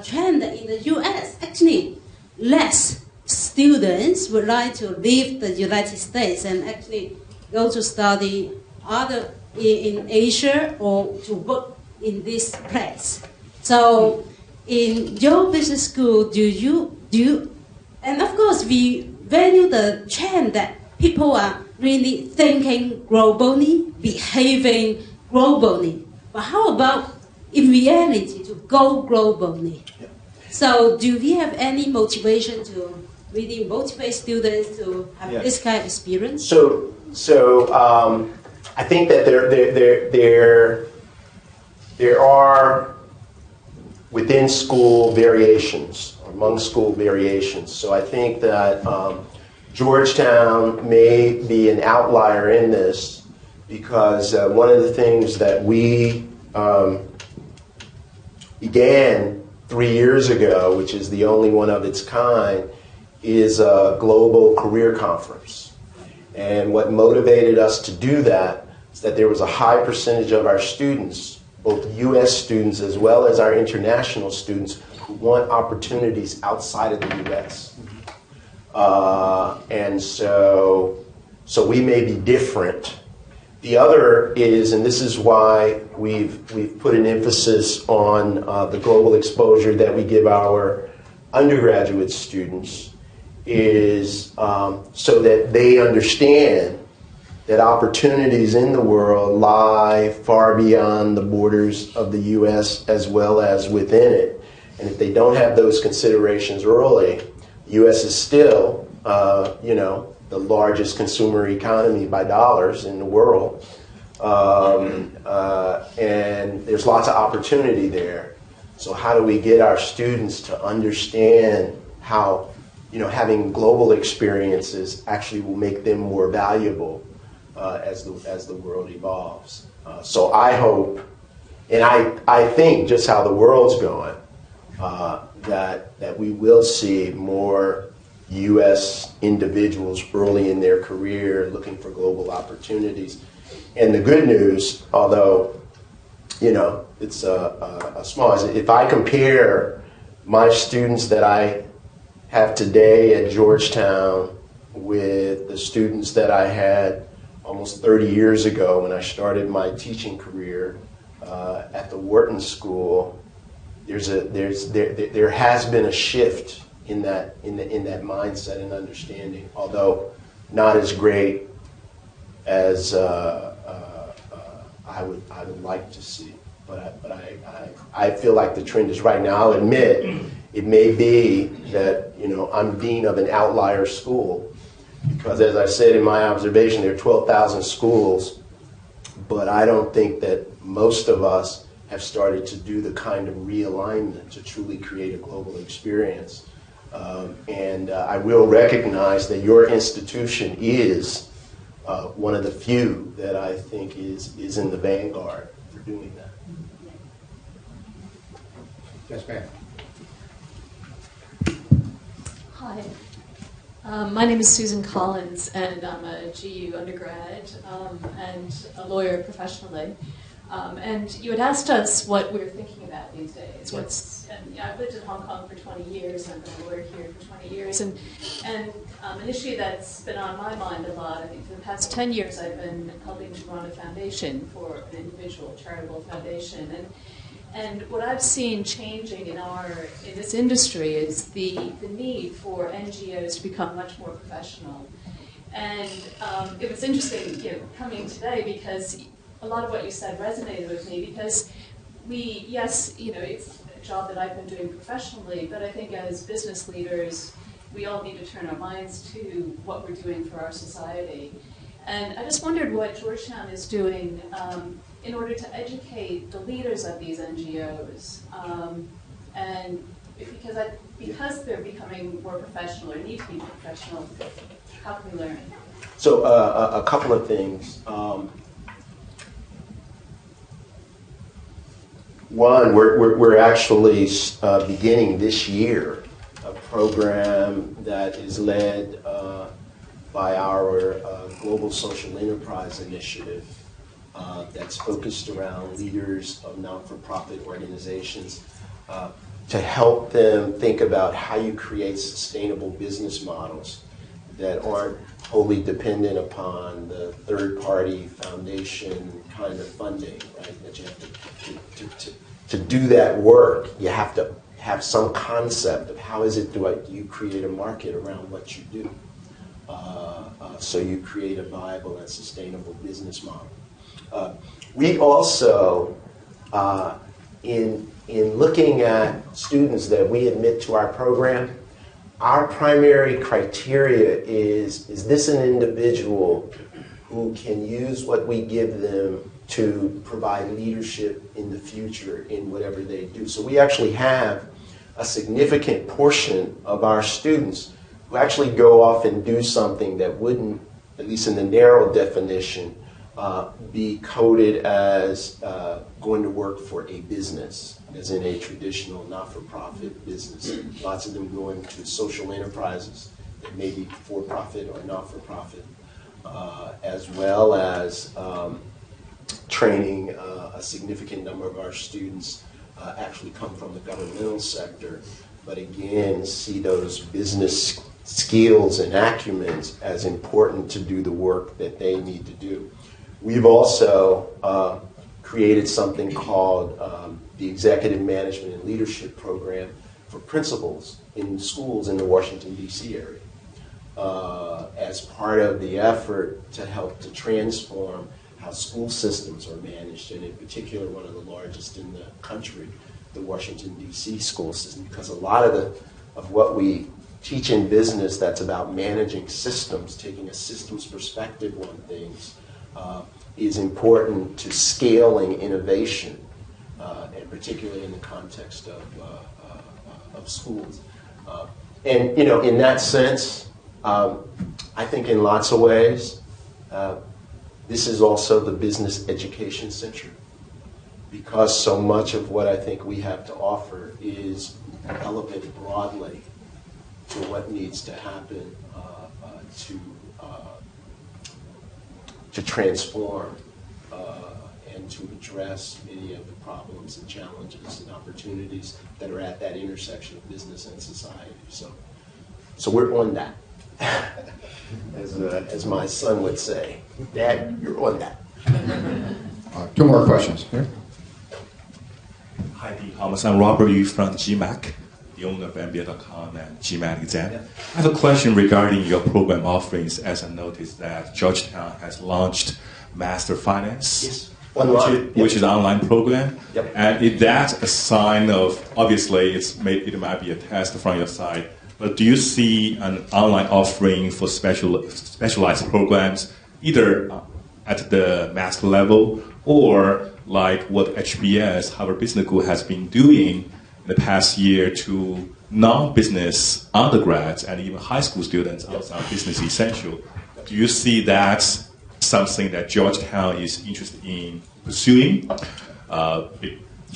trend that in the US actually less students would like to leave the United States and actually go to study other in Asia or to work in this place. So in your business school, do you, and of course we value the trend that people are really thinking globally, behaving globally. But how about in reality to go globally? So do we have any motivation to really motivate students to have this kind of experience? So I think that there are within school variations, among school variations. So I think that Georgetown may be an outlier in this because one of the things that we began 3 years ago, which is the only one of its kind, is a global career conference. And what motivated us to do that is that there was a high percentage of our students, both U.S. students as well as our international students, who want opportunities outside of the U.S. And so we may be different. The other is, and this is why we've put an emphasis on the global exposure that we give our undergraduate students, is so that they understand that opportunities in the world lie far beyond the borders of the U.S. as well as within it. And if they don't have those considerations early, the U.S. is still, the largest consumer economy by dollars in the world. And there's lots of opportunity there. So how do we get our students to understand how, having global experiences actually will make them more valuable as the world evolves? So I hope, and I think just how the world's going, that we will see more U.S. individuals early in their career looking for global opportunities. And the good news, although, it's a small, if I compare my students that I have today at Georgetown with the students that I had almost 30 years ago when I started my teaching career at the Wharton School, there has been a shift in that mindset and understanding, although not as great as I would like to see. But I feel like the trend is right now. I'll admit it may be that I'm dean of an outlier school because, as I said in my observation, there are 12,000 schools, but I don't think that most of us have started to do the kind of realignment to truly create a global experience. And I will recognize that your institution is one of the few that I think is in the vanguard for doing that. Yes, ma'am. Hi. My name is Susan Collins, and I'm a GU undergrad and a lawyer professionally. And you had asked us what we're thinking about these days. I've lived in Hong Kong for 20 years, and I've been a lawyer here for 20 years. And an issue that's been on my mind a lot, I think for the past 10 years I've been helping to run a foundation for an individual charitable foundation. And what I've seen changing in this industry is the need for NGOs to become much more professional. And it was interesting, coming today because a lot of what you said resonated with me because it's a job that I've been doing professionally, but I think as business leaders, we all need to turn our minds to what we're doing for our society. And I just wondered what Georgetown is doing in order to educate the leaders of these NGOs, and because they're becoming more professional or need to be professional, how can we learn? So a couple of things. One, we're actually beginning this year a program that is led by our Global Social Enterprise Initiative that's focused around leaders of not-for-profit organizations to help them think about how you create sustainable business models that aren't totally dependent upon the third-party foundation kind of funding, right? That you have to do that work, you have to have some concept of how is it do you create a market around what you do. So you create a viable and sustainable business model. We also, in looking at students that we admit to our program, our primary criteria is this an individual who can use what we give them to provide leadership in the future in whatever they do. So we actually have a significant portion of our students who actually go off and do something that wouldn't, at least in the narrow definition, be coded as going to work for a business, as in a traditional not-for-profit business. Lots of them going to social enterprises that may be for-profit or not-for-profit, as well as training. A significant number of our students actually come from the governmental sector, but again, see those business skills and acumens as important to do the work that they need to do. We've also created something called the Executive Management and Leadership Program for principals in schools in the Washington, D.C. area, as part of the effort to help to transform how school systems are managed, and in particular one of the largest in the country, the Washington, D.C. school system, because a lot of what we teach in business that's about managing systems, taking a systems perspective on things, is important to scaling innovation, and particularly in the context of schools. And you know, in that sense, I think in lots of ways, this is also the business education century, because so much of what I think we have to offer is relevant broadly to what needs to happen to transform and to address many of the problems and challenges and opportunities that are at that intersection of business and society. So we're on that, as my son would say. Dad, you're on that. Two more questions here. Hi, Dean Thomas. I'm Robert Yu from GMAC, the owner of MBA.com and GMAC Exam. I have a question regarding your program offerings, as I noticed that Georgetown has launched Master Finance, Yes. Online. which is an online program. Yep. And is that a sign of, obviously it might be a test from your side, but do you see an online offering for specialized programs, either at the master level or like what HBS, Harvard Business School, has been doing in the past year to non-business undergrads and even high school students outside Business Essential? Do you see that something that Georgetown is interested in pursuing,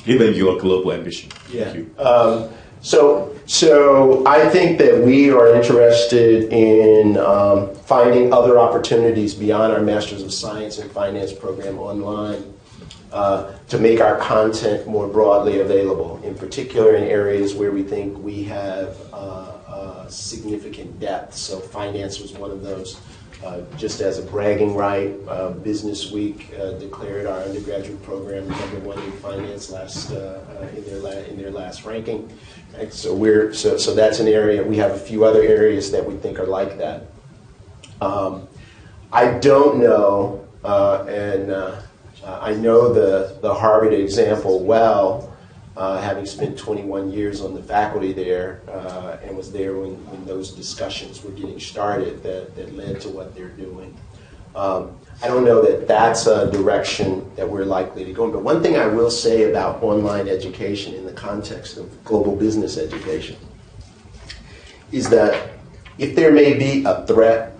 given your global ambition? Yeah. Thank you. So I think that we are interested in finding other opportunities beyond our Masters of Science and Finance program online to make our content more broadly available, in particular in areas where we think we have significant depth. So finance was one of those. Just as a bragging right, Business Week declared our undergraduate program #1 in finance in their last ranking. Right? So that's an area. We have a few other areas that we think are like that. I don't know, and I know the Harvard example well, having spent 21 years on the faculty there, and was there when those discussions were getting started that led to what they're doing. I don't know that that's a direction that we're likely to go in. But one thing I will say about online education in the context of global business education is that if there may be a threat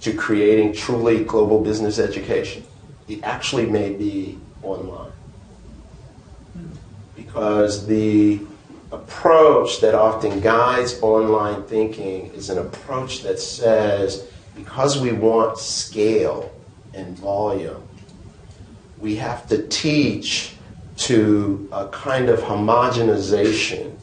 to creating truly global business education, it actually may be online. Because the approach that often guides online thinking is an approach that says, because we want scale and volume, we have to teach to a kind of homogenization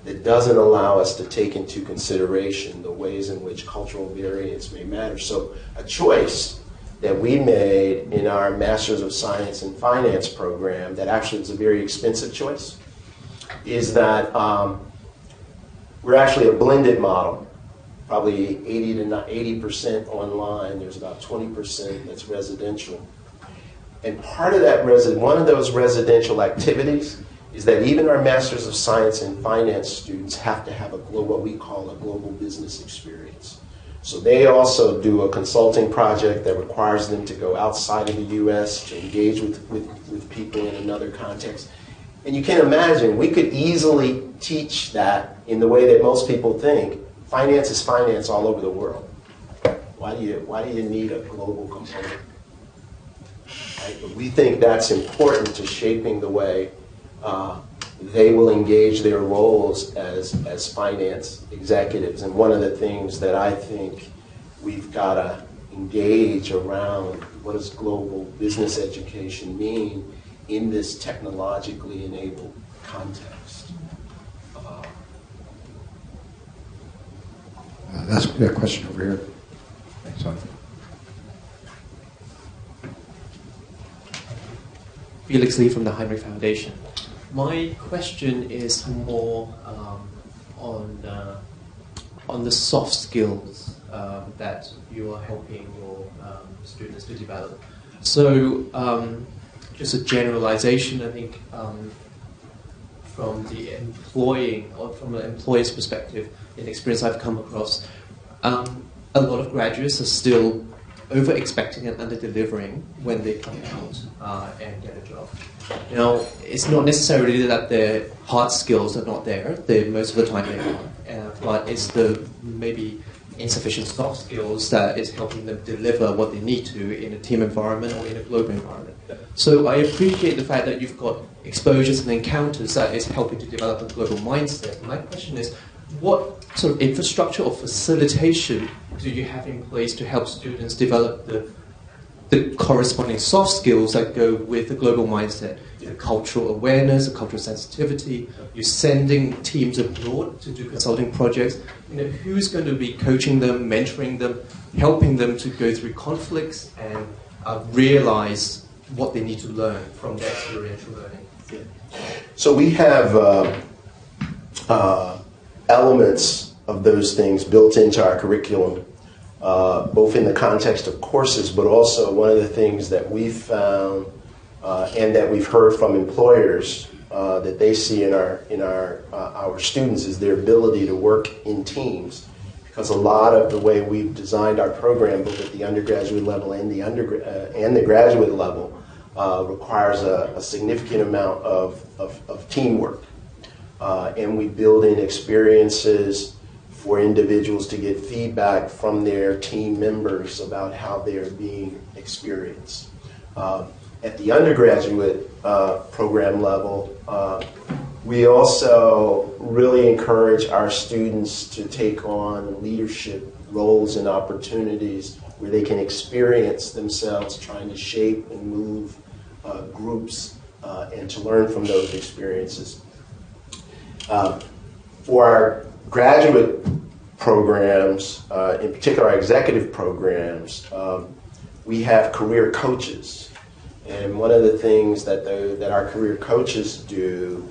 that doesn't allow us to take into consideration the ways in which cultural variance may matter. So a choice that we made in our Masters of Science in Finance program that actually is a very expensive choice is that we're actually a blended model, probably 80% online. There's about 20% that's residential. And part of that, one of those residential activities is that even our Masters of Science in Finance students have to have what we call a global business experience. So they also do a consulting project that requires them to go outside of the U.S. to engage with people in another context. And you can imagine, we could easily teach that in the way that most people think. Finance is finance all over the world. Why do you need a global component? Right? But we think that's important to shaping the way they will engage their roles as finance executives. And one of the things that I think we've got to engage around, what does global business education mean in this technologically enabled context? That's a question over here. Thanks, son. Felix Lee from the Heinrich Foundation. My question is more on the soft skills that you are helping your students to develop. So, just a generalization, I think, from the employing or from an employer's perspective, in experience I've come across, a lot of graduates are still over-expecting and under-delivering when they come out and get a job. Now, it's not necessarily that their hard skills are not there. Most of the time they are. But it's the maybe insufficient soft skills that is helping them deliver what they need to in a team environment or in a global environment. So I appreciate the fact that you've got exposures and encounters that is helping to develop a global mindset. My question is, what sort of infrastructure or facilitation do you have in place to help students develop the corresponding soft skills that go with the global mindset? The cultural awareness, the cultural sensitivity, you're sending teams abroad to do consulting projects. Who's going to be coaching them, mentoring them, helping them to go through conflicts and realize what they need to learn from their experiential learning? Yeah. So we have elements of those things built into our curriculum, both in the context of courses, but also one of the things that we've found and that we've heard from employers that they see in our students is their ability to work in teams. Because a lot of the way we've designed our program, both at the undergraduate level and the graduate level, requires a significant amount of teamwork. And we build in experiences for individuals to get feedback from their team members about how they're being experienced. At the undergraduate program level, we also really encourage our students to take on leadership roles and opportunities where they can experience themselves trying to shape and move groups and to learn from those experiences. For our graduate programs, in particular our executive programs, we have career coaches. And one of the things that our career coaches do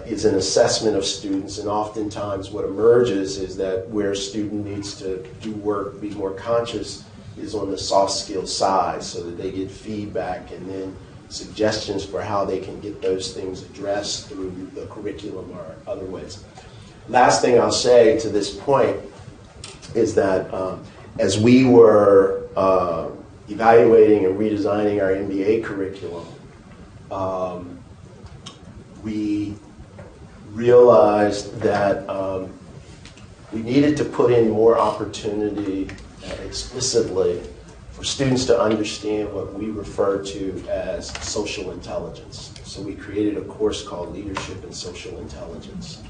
is an assessment of students, and oftentimes what emerges is that where a student needs to do work, be more conscious, is on the soft skill side, so that they get feedback and then suggestions for how they can get those things addressed through the curriculum or other ways. Last thing I'll say to this point is that as we were evaluating and redesigning our MBA curriculum, we realized that we needed to put in more opportunity explicitly for students to understand what we refer to as social intelligence. So we created a course called Leadership and Social Intelligence,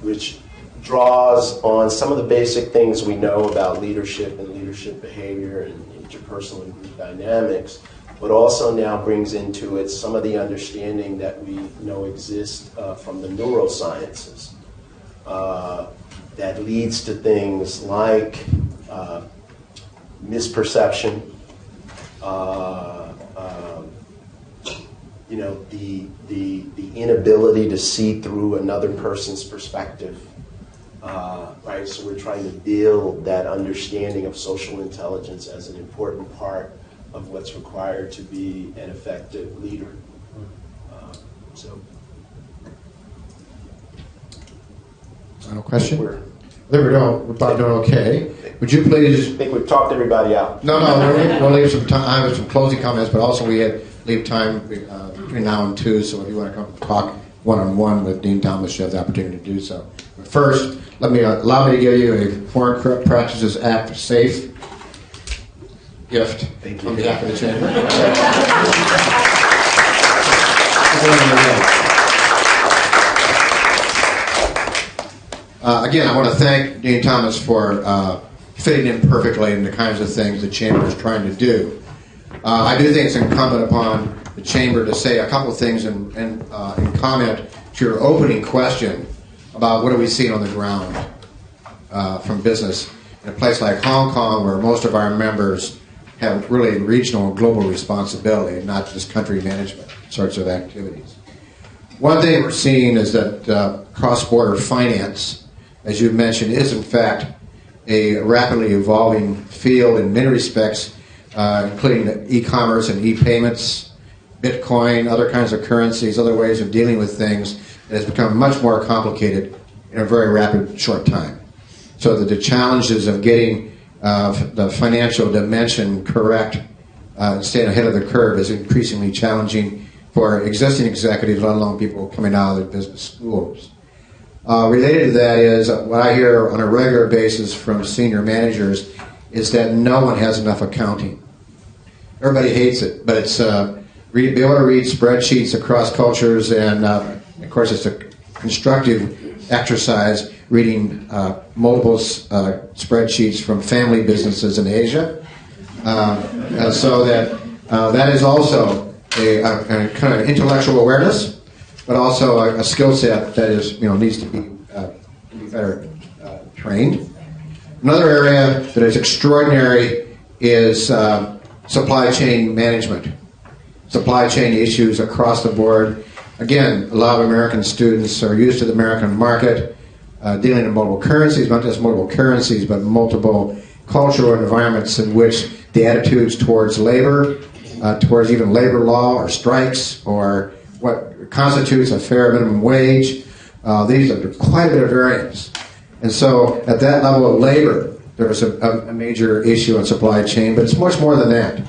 which draws on some of the basic things we know about leadership and leadership behavior and interpersonal and group dynamics, but also now brings into it some of the understanding that we know exists from the neurosciences that leads to things like misperception, the inability to see through another person's perspective, right? So we're trying to build that understanding of social intelligence as an important part of what's required to be an effective leader. Final question? There we go. We're about doing okay. Would you please? I think we've talked everybody out. No, we'll leave some time with some closing comments, but also we leave time between now and 2, so if you want to come talk one-on-one with Dean Thomas, you have the opportunity to do so. But first, allow me to give you a Foreign Corrupt Practices Act safe gift. Thank you. On behalf of the Chamber. Again, I want to thank Dean Thomas for fitting in perfectly in the kinds of things the Chamber is trying to do. I do think it's incumbent upon the Chamber to say a couple of things in comment to your opening question about what are we seeing on the ground from business in a place like Hong Kong, where most of our members have really regional and global responsibility, not just country management sorts of activities. One thing we're seeing is that cross-border finance, as you mentioned, is in fact a rapidly evolving field in many respects, including e-commerce and e-payments, Bitcoin, other kinds of currencies, other ways of dealing with things. It has become much more complicated in a very rapid, short time. So that the challenges of getting the financial dimension correct and staying ahead of the curve is increasingly challenging for existing executives, let alone people coming out of their business schools. Related to that is what I hear on a regular basis from senior managers is that no one has enough accounting. Everybody hates it, but it's be able to read spreadsheets across cultures, and of course it's a constructive exercise reading multiple spreadsheets from family businesses in Asia, so that is also a kind of intellectual awareness, but also a skill set that is needs to be better trained. Another area that is extraordinary is supply chain management. Supply chain issues across the board. Again, a lot of American students are used to the American market, dealing in multiple currencies, not just multiple currencies, but multiple cultural environments in which the attitudes towards labor, towards even labor law or strikes or what constitutes a fair minimum wage, these are quite a bit of variance. And so at that level of labor, there's a major issue in supply chain, but it's much more than that.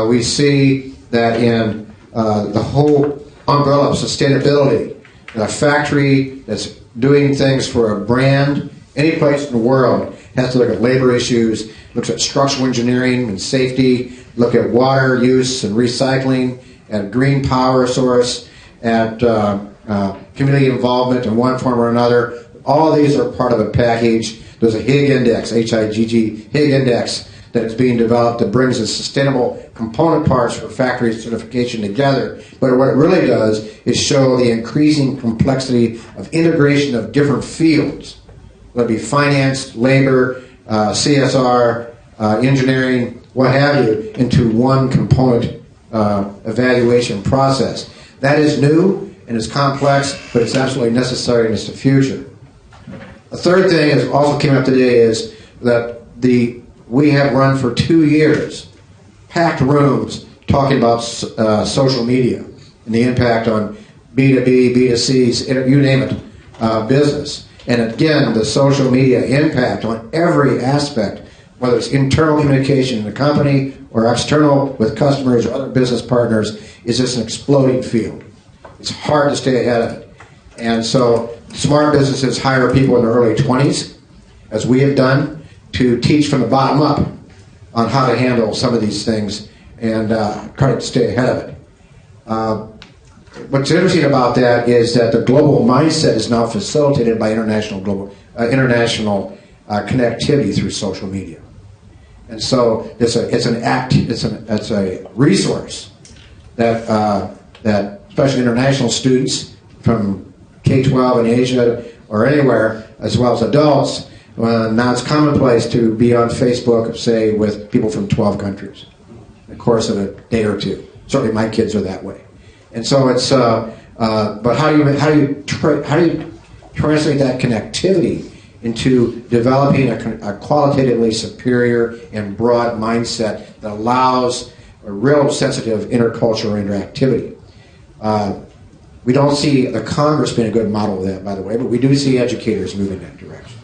We see that in the whole umbrella of sustainability, a factory that's doing things for a brand, any place in the world, has to look at labor issues, looks at structural engineering and safety, look at water use and recycling, at green power source, at community involvement in one form or another. All these are part of a package. There's a Higg index, H-I-G-G, Higg index, that is being developed that brings the sustainable component parts for factory certification together. But what it really does is show the increasing complexity of integration of different fields, whether it be finance, labor, CSR, engineering, what have you, into one component evaluation process. That is new and it's complex, but it's absolutely necessary and it's the future. A third thing that also came up today is that we have run for 2 years, packed rooms, talking about social media and the impact on B2B, B2C, you name it, business. And again, the social media impact on every aspect, whether it's internal communication in the company or external with customers or other business partners, is just an exploding field. It's hard to stay ahead of it. And so smart businesses hire people in their early 20s, as we have done, to teach from the bottom up on how to handle some of these things and try to stay ahead of it. What's interesting about that is that the global mindset is now facilitated by international connectivity through social media, and so it's a resource that especially international students from K-12 in Asia or anywhere, as well as adults. Now it's commonplace to be on Facebook, say, with people from 12 countries in the course of a day or two. Certainly my kids are that way. And so it's, but how do you translate that connectivity into developing a qualitatively superior and broad mindset that allows a real sensitive intercultural interactivity? We don't see the Congress being a good model of that, by the way, but we do see educators moving that direction.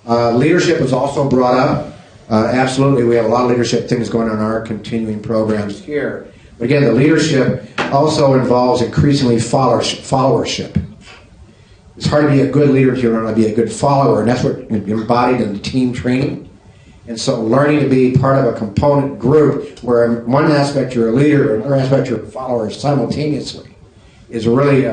Leadership was also brought up. Absolutely, we have a lot of leadership things going on in our continuing programs here. But again, the leadership also involves increasingly followership. It's hard to be a good leader if you don't want to be a good follower, and that's what embodied in the team training. And so learning to be part of a component group where in one aspect you're a leader and another aspect you're a follower simultaneously is a really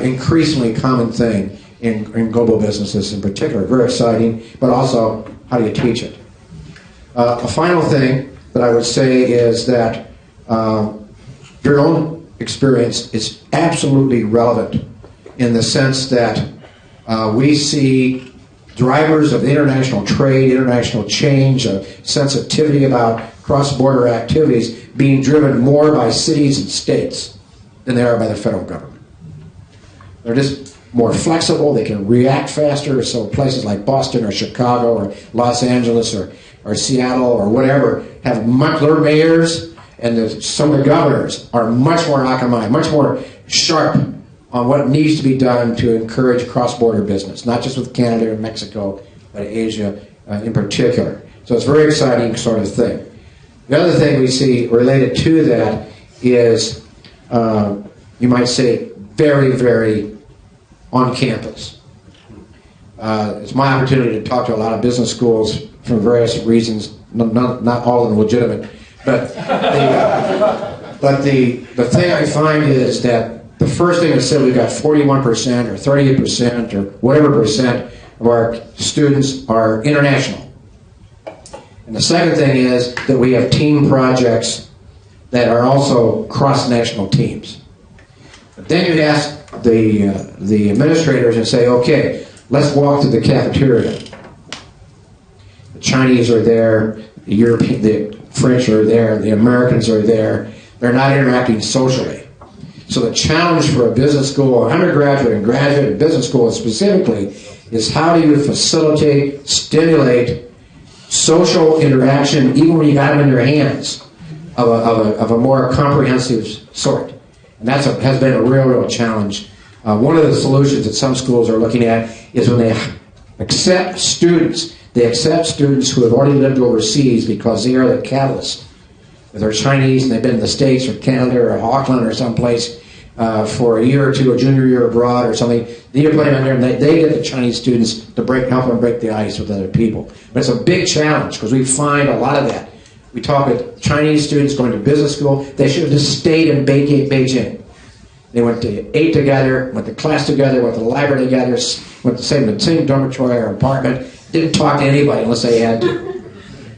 increasingly common thing in global businesses in particular. Very exciting, but also how do you teach it? A final thing that I would say is that your own experience is absolutely relevant in the sense that we see drivers of international trade, international change, a sensitivity about cross-border activities being driven more by cities and states than they are by the federal government. They're just more flexible, they can react faster, so places like Boston or Chicago or Los Angeles or Seattle or whatever have their mayors and some of the governors are much more akamai, much more sharp on what needs to be done to encourage cross-border business, not just with Canada and Mexico, but Asia in particular. So it's a very exciting sort of thing. The other thing we see related to that is, you might say, very, very on campus. It's my opportunity to talk to a lot of business schools for various reasons, not all of them legitimate, but the thing I find is that the first thing is said we've got 41% or 38% or whatever percent of our students are international. And the second thing is that we have team projects that are also cross-national teams. But then you ask the administrators and say, okay, let's walk to the cafeteria. The Chinese are there, the French are there, the Americans are there. They're not interacting socially. So the challenge for a business school, undergraduate and graduate and business school specifically, is how do you facilitate, stimulate social interaction, even when you got them in your hands, of a more comprehensive sort. And that has been a real challenge. One of the solutions that some schools are looking at is when they accept students who have already lived overseas because they are the catalyst. If they're Chinese and they've been in the States or Canada or Auckland or someplace for a year or two, a junior year abroad or something, then you put them in there and they get the Chinese students to help them break the ice with other people. But it's a big challenge because we find a lot of that. We talk with Chinese students going to business school. They should have just stayed in Beijing. They ate together, went to class together, went to the library together, went to the same dormitory or apartment, didn't talk to anybody unless they had to.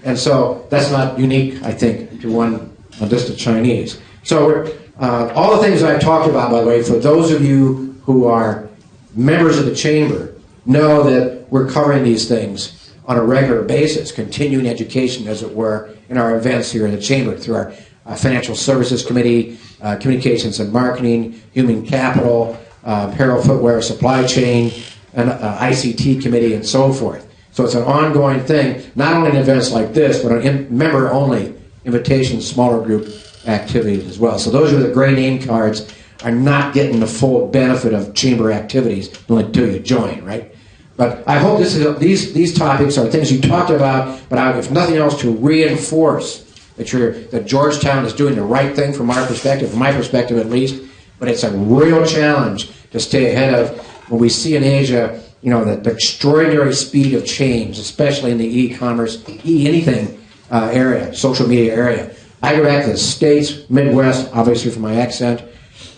And so that's not unique, I think, to just the Chinese. So all the things I've talked about, by the way, for those of you who are members of the Chamber, know that we're covering these things on a regular basis, continuing education, as it were, in our events here in the Chamber through our Financial Services Committee, Communications and Marketing, Human Capital, Apparel, Footwear, Supply Chain, and ICT Committee, and so forth. So it's an ongoing thing, not only in events like this, but on member-only invitations, smaller group activities as well. So those are the gray name cards are not getting the full benefit of Chamber activities until you join, right? But I hope these topics are things you talked about, but if nothing else, to reinforce that Georgetown is doing the right thing from our perspective, from my perspective at least, but it's a real challenge to stay ahead of when we see in Asia, the extraordinary speed of change, especially in the e-commerce, anything area, social media area. I go back to the States, Midwest, obviously from my accent,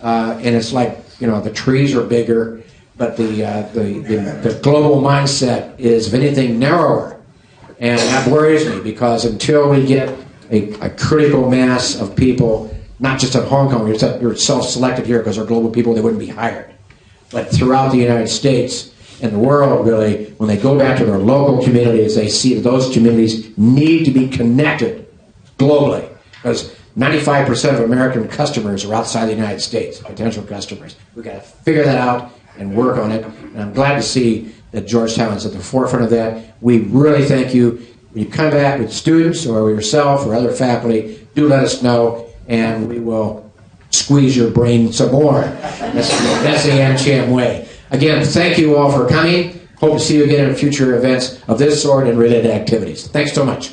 and it's like, the trees are bigger, but the global mindset is, if anything, narrower. And that worries me, because until we get a critical mass of people, not just in Hong Kong, you're self-selected here because they're global people, they wouldn't be hired, but throughout the United States, in the world, really, when they go back to their local communities, they see that those communities need to be connected globally. Because 95% of American customers are outside the United States, potential customers. We've got to figure that out and work on it. And I'm glad to see that Georgetown is at the forefront of that. We really thank you. When you come back with students or yourself or other faculty, do let us know, and we will squeeze your brain some more. That's the AmCham way. Again, thank you all for coming. Hope to see you again in future events of this sort and related activities. Thanks so much.